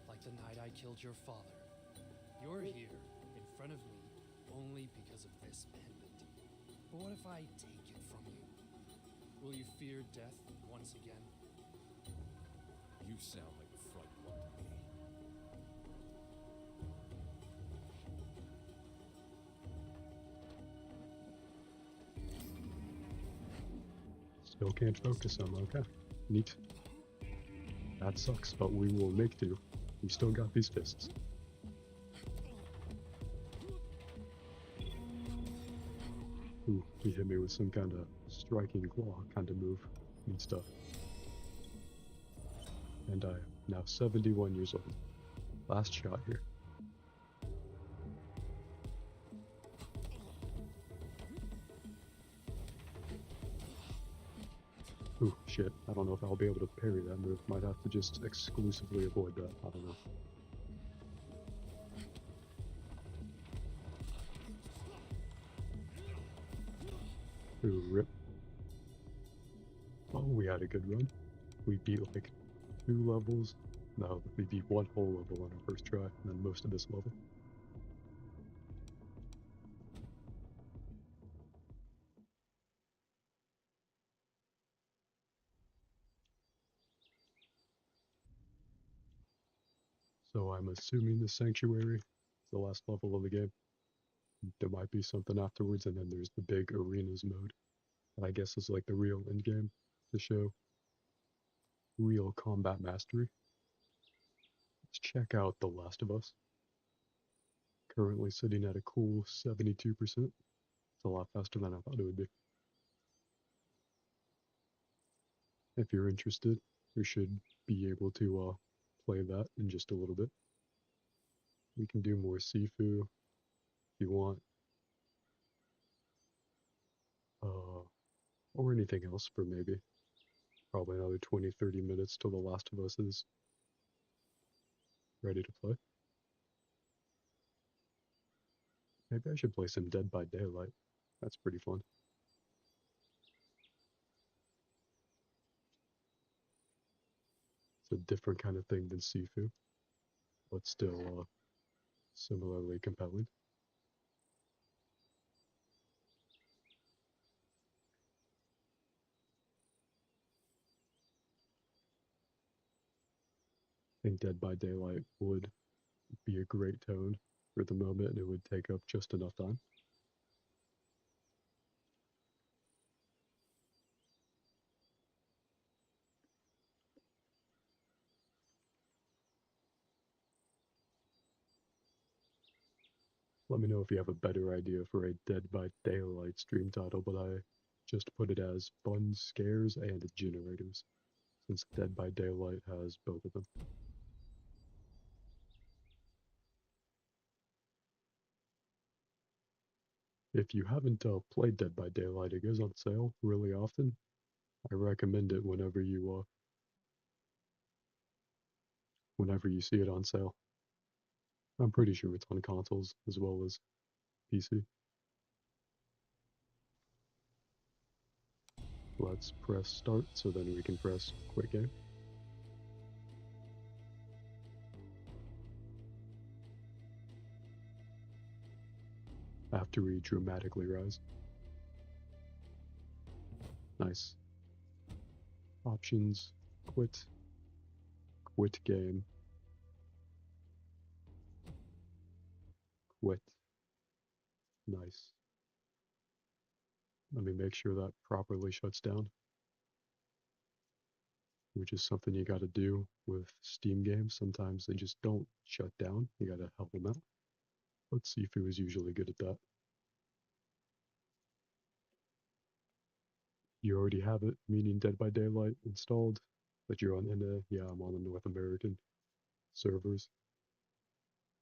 Like the night I killed your father. You're here, in front of me, only because of this pendant. But what if I take it from you? Will you fear death once again? You sound like a frightened one to me. Still can't focus on. Okay. Neat. That sucks, but we will make do. We still got these fists. Ooh, he hit me with some kind of striking claw kind of move. Neat stuff. And I am now 71 years old. Last shot here. Ooh, shit. I don't know if I'll be able to parry that move. Might have to just exclusively avoid that. I don't know. Ooh, rip. Oh, we had a good run. We beat like 2 levels. No, we beat 1 whole level on our first try, and then most of this level. So I'm assuming the Sanctuary is the last level of the game. There might be something afterwards, and then there's the big arenas mode. That I guess is like the real end game to show real combat mastery. Let's check out The Last of Us. Currently sitting at a cool 72%. It's a lot faster than I thought it would be. If you're interested, you should be able to play that in just a little bit. We can do more Sifu if you want. Or anything else for maybe probably another 20-30 minutes till The Last of Us is ready to play. Maybe I should play some Dead by Daylight. That's pretty fun. It's a different kind of thing than Sifu, but still similarly compelling. I think Dead by Daylight would be a great tone for the moment, and it would take up just enough time. Let me know if you have a better idea for a Dead by Daylight stream title, but I just put it as Fun Scares and Generators, since Dead by Daylight has both of them. If you haven't played Dead by Daylight, it goes on sale really often. I recommend it whenever you see it on sale. I'm pretty sure it's on consoles as well as PC. Let's press start so then we can press quit game. After we dramatically rise. Nice. Options, quit game, quit. Nice. Let me make sure that properly shuts down, which is something you gotta do with Steam games. Sometimes they just don't shut down. You gotta help them out. But Sifu is usually good at that. You already have it, meaning Dead by Daylight installed, but you're on NA. Yeah, I'm on the North American servers.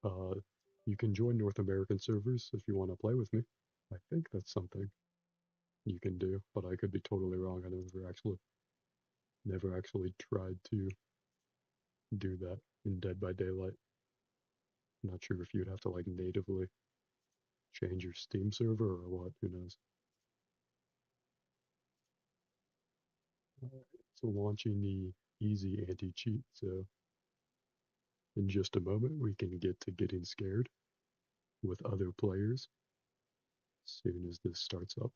You can join North American servers if you want to play with me. I think that's something you can do, but I could be totally wrong. I never actually tried to do that in Dead by Daylight. I'm not sure if you'd have to like natively change your Steam server or what, who knows. So launching the easy anti-cheat, so in just a moment we can get to getting scared with other players as soon as this starts up.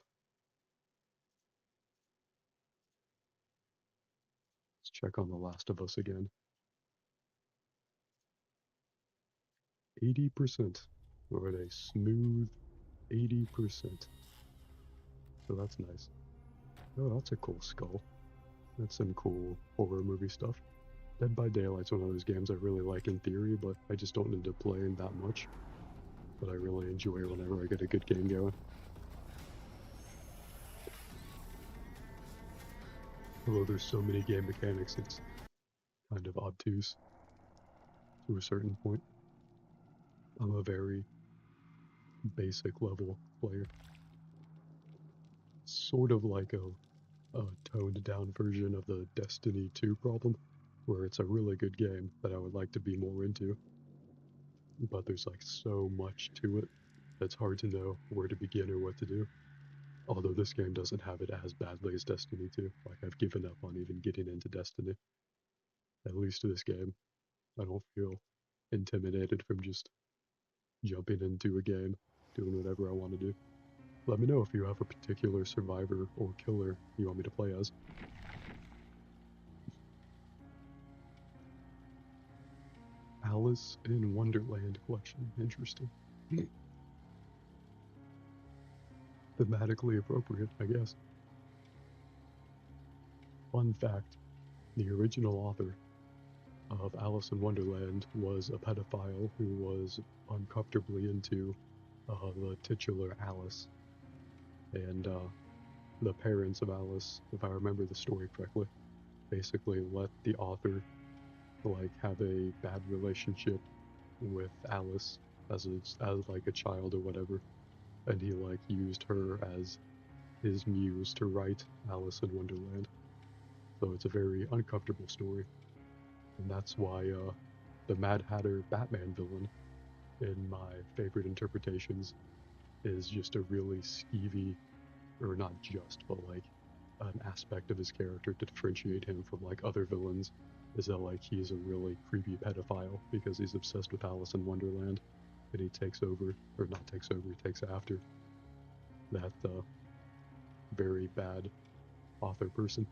Let's check on The Last of Us again. 80%. We're at a smooth 80%. So that's nice. Oh, that's a cool skull. That's some cool horror movie stuff. Dead by Daylight's one of those games I really like in theory, but I just don't end up playing that much. But I really enjoy whenever I get a good game going. Although there's so many game mechanics, it's kind of obtuse to a certain point. I'm a very basic level player. Sort of like a toned down version of the Destiny 2 problem, where it's a really good game that I would like to be more into. But there's like so much to it, it's hard to know where to begin or what to do. Although this game doesn't have it as badly as Destiny 2. Like, I've given up on even getting into Destiny. At least this game. I don't feel intimidated from just jumping into a game, doing whatever I want to do. Let me know if you have a particular survivor or killer you want me to play as. Alice in Wonderland collection. Interesting. Thematically appropriate, I guess. Fun fact, the original author of Alice in Wonderland was a pedophile who was uncomfortably into the titular Alice. And the parents of Alice, if I remember the story correctly, basically let the author like have a bad relationship with Alice as like a child or whatever, and he like used her as his muse to write Alice in Wonderland. So it's a very uncomfortable story, and that's why the Mad Hatter Batman villain, in my favorite interpretations, is just a really skeevy, or not just, but like an aspect of his character to differentiate him from like other villains, is that like he's a really creepy pedophile because he's obsessed with Alice in Wonderland, and he takes over, or not takes over, he takes after that very bad author person.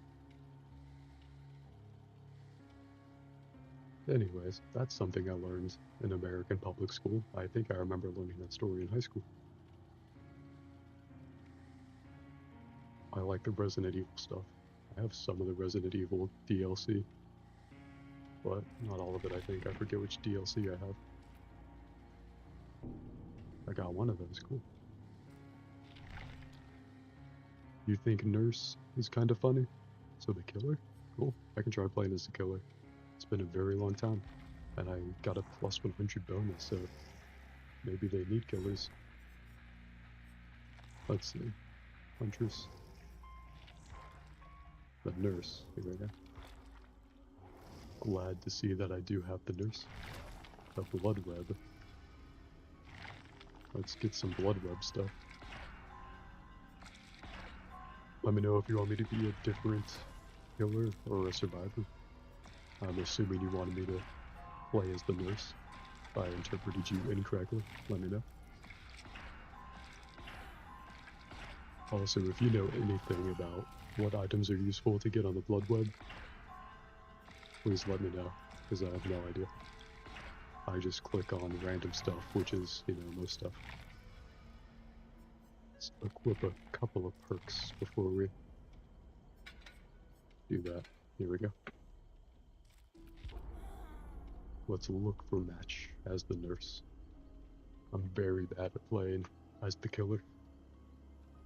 Anyways, that's something I learned in American public school. I think I remember learning that story in high school. I like the Resident Evil stuff. I have some of the Resident Evil DLC, but not all of it, I think. I forget which DLC I have. I got one of those, cool. You think Nurse is kind of funny? So the killer? Cool. I can try playing as the killer. It's been a very long time, and I got a plus 100 bonus, so maybe they need killers. Let's see. Huntress. The Nurse. Here we go. Glad to see that I do have the Nurse. The Blood Web. Let's get some Blood Web stuff. Let me know if you want me to be a different killer or a survivor. I'm assuming you wanted me to play as the Nurse. If I interpreted you incorrectly, let me know. Also, if you know anything about what items are useful to get on the Blood Web, please let me know, because I have no idea. I just click on random stuff, which is, you know, most stuff. Let's equip a couple of perks before we do that. Here we go. Let's look for match as the Nurse. I'm very bad at playing as the killer,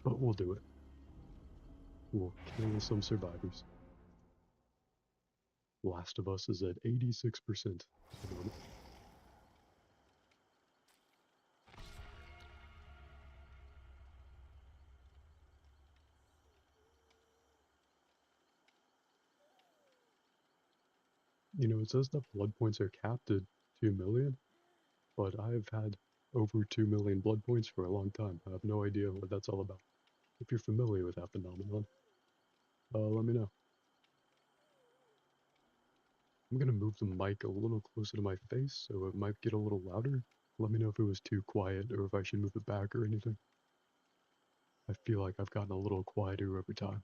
but we'll do it. We'll kill some survivors. Last of Us is at 86% at the moment. You know, it says that blood points are capped at 2 million, but I've had over 2 million blood points for a long time. I have no idea what that's all about. If you're familiar with that phenomenon, let me know. I'm gonna move the mic a little closer to my face, so it might get a little louder. Let me know if it was too quiet, or if I should move it back or anything. I feel like I've gotten a little quieter over time,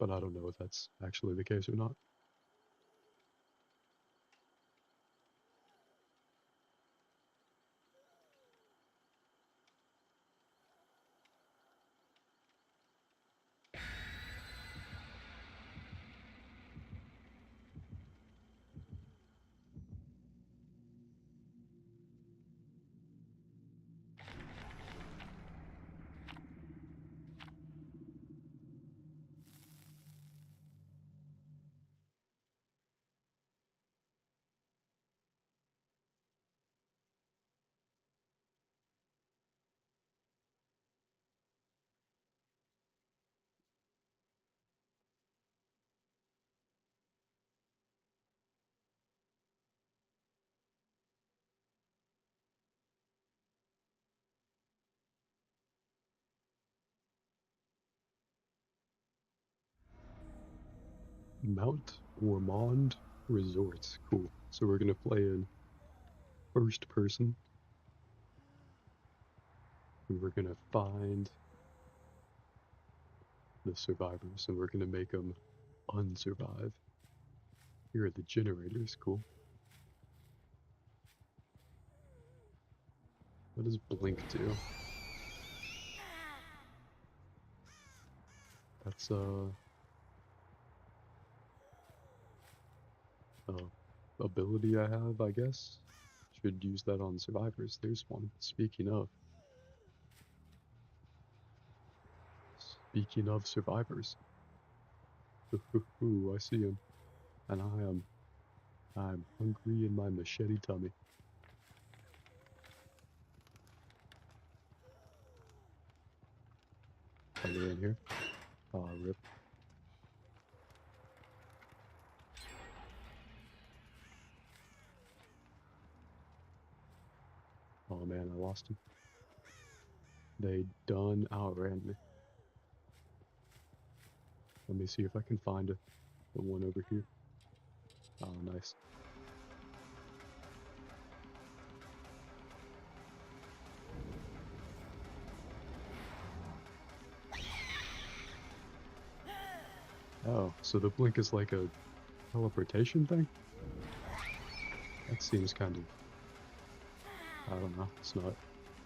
but I don't know if that's actually the case or not. Mount Ormond Resort. Cool. So we're gonna play in first person. And we're gonna find the survivors, and we're gonna make them unsurvive. Here are the generators. Cool. What does Blink do? That's ability I have, I guess. Should use that on survivors. There's one. Speaking of survivors. Ooh, I see him. And I'm hungry in my machete tummy. Are they in here? Aw, rip. Oh man, I lost him. They done outran me. Let me see if I can find the one over here. Oh, nice. Oh, so the blink is like a teleportation thing? That seems kind of... I don't know, it's not...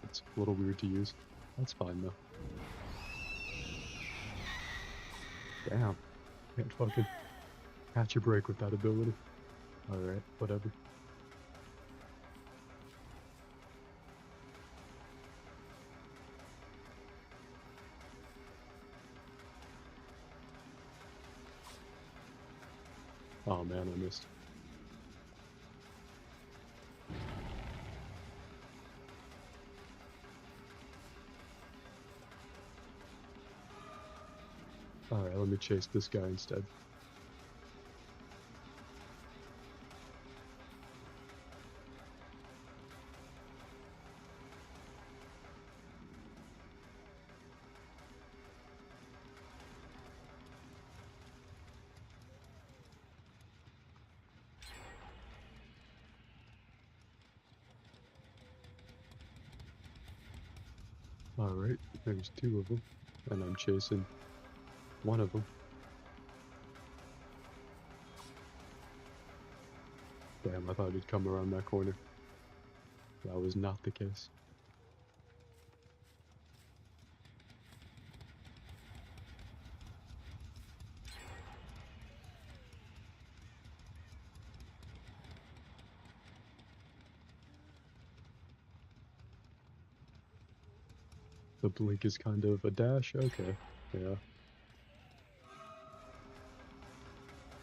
It's a little weird to use. That's fine though. Damn. Can't fucking catch a break with that ability. Alright, whatever. Oh man, I missed. Alright, let me chase this guy instead. Alright, there's two of them, and I'm chasing one of them. Damn, I thought he'd come around that corner. That was not the case. The blink is kind of a dash? Okay, yeah.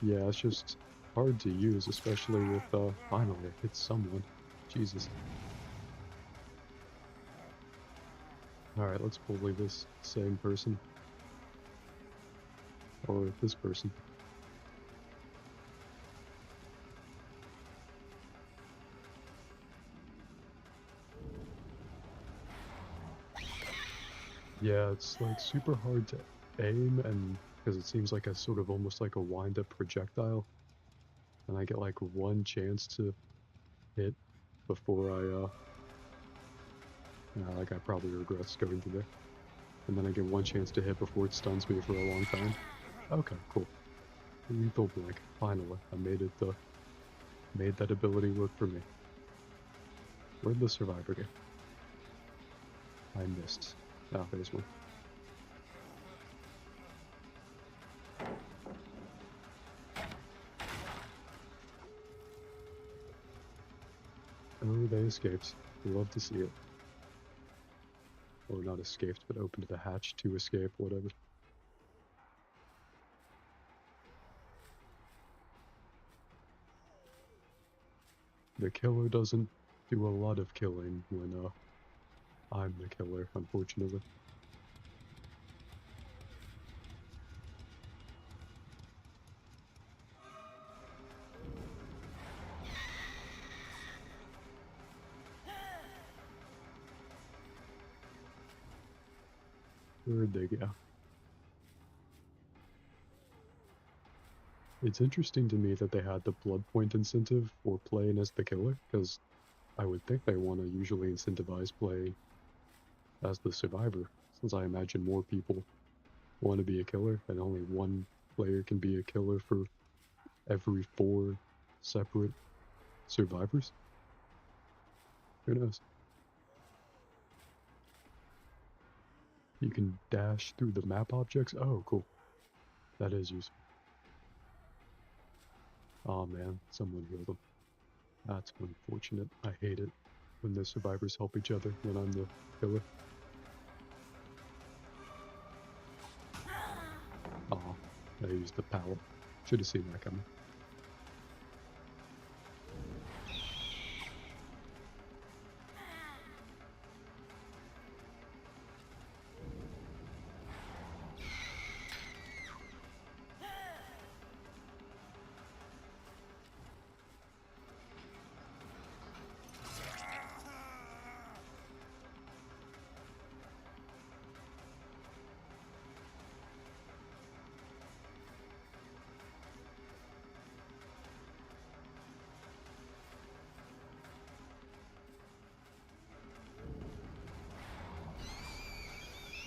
Yeah, it's just hard to use, especially with, finally it hits someone. Jesus. Alright, let's bully this same person. Or this person. Yeah, it's like super hard to aim, and because it seems like a sort of almost like a wind-up projectile, and I get like one chance to hit before like I probably regret going through there, and then I get one chance to hit before it stuns me for a long time. Okay, cool. Lethal blink. Finally, I made it. Made that ability work for me. Where'd the survivor go? I missed. Ah, there's one. Oh, they escaped. Love to see it. Or not escaped, but opened the hatch to escape, whatever. The killer doesn't do a lot of killing when, I'm the killer, unfortunately. Where'd they go? It's interesting to me that they had the blood point incentive for playing as the killer, because I would think they want to usually incentivize playing as the survivor, since I imagine more people want to be a killer, and only one player can be a killer for every 4 separate survivors. Who knows? You can dash through the map objects. Oh, cool. That is useful. Oh man, someone healed them. That's unfortunate. I hate it when the survivors help each other when I'm the killer. Aw, I used the pallet. Should have seen that coming.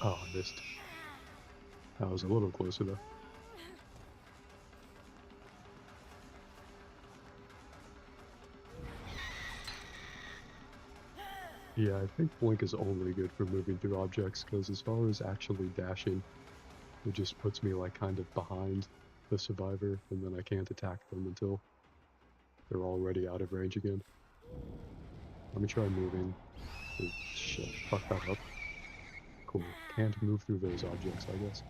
Oh, I missed. I was a little closer though. Yeah, I think Blink is only good for moving through objects, because as far as actually dashing, it just puts me like kind of behind the survivor, and then I can't attack them until they're already out of range again. Let me try moving. Oh, shit, fuck that up. Cool. Can't move through those objects, I guess.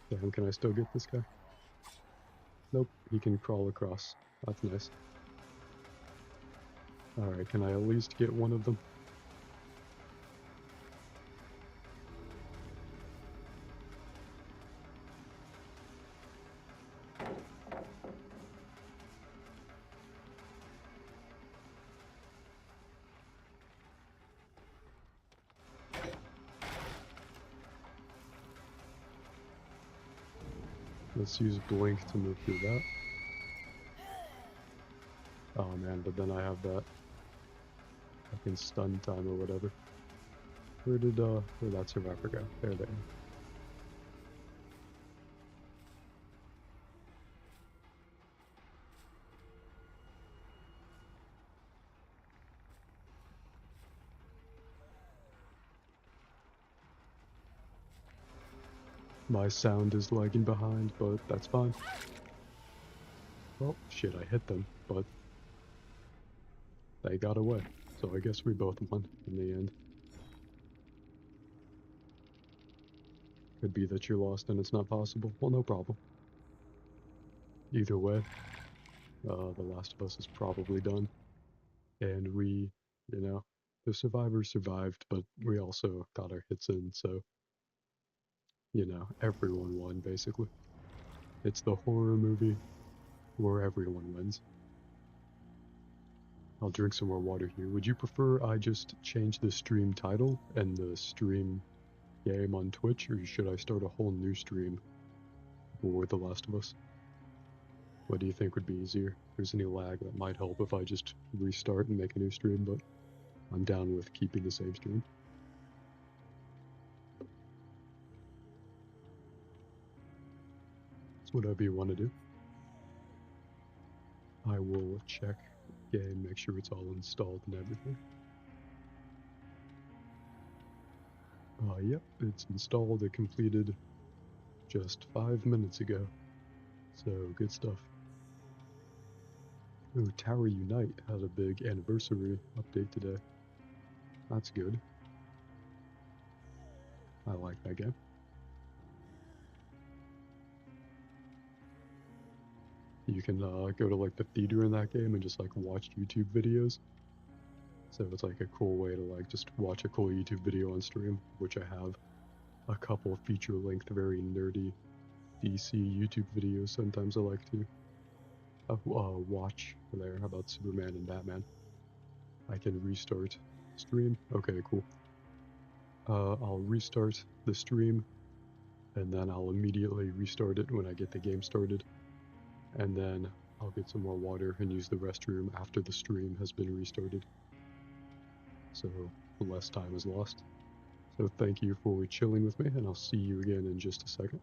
Damn, can I still get this guy? Nope, he can crawl across. That's nice. Alright, can I at least get one of them? Let's use Blink to move through that. Oh man, but then I have that fucking stun time or whatever. Where'd that survivor go? There they are. My sound is lagging behind, but that's fine. Well, shit, I hit them, but they got away. So I guess we both won in the end. Could be that you're lost and it's not possible. Well, no problem. Either way, The Last of Us is probably done. And we, you know, the survivors survived, but we also got our hits in, so, you know, everyone won, basically. It's the horror movie where everyone wins. I'll drink some more water here. Would you prefer I just change the stream title and the stream game on Twitch, or should I start a whole new stream for The Last of Us? What do you think would be easier? If there's any lag, that might help if I just restart and make a new stream, but I'm down with keeping the same stream. It's whatever you want to do. I will check game, make sure it's all installed and everything. Yep, it's installed. It completed just 5 minutes ago. So, good stuff. Ooh, Tower Unite had a big anniversary update today. That's good. I like that game. You can go to like the theater in that game and just like watch YouTube videos. So it's like a cool way to like just watch a cool YouTube video on stream, which I have a couple feature-length, very nerdy DC YouTube videos sometimes I like to watch there about Superman and Batman. I can restart stream. Okay, cool. I'll restart the stream, and then I'll immediately restart it when I get the game started. And then I'll get some more water and use the restroom after the stream has been restarted. So less time is lost. So thank you for chilling with me, and I'll see you again in just a second.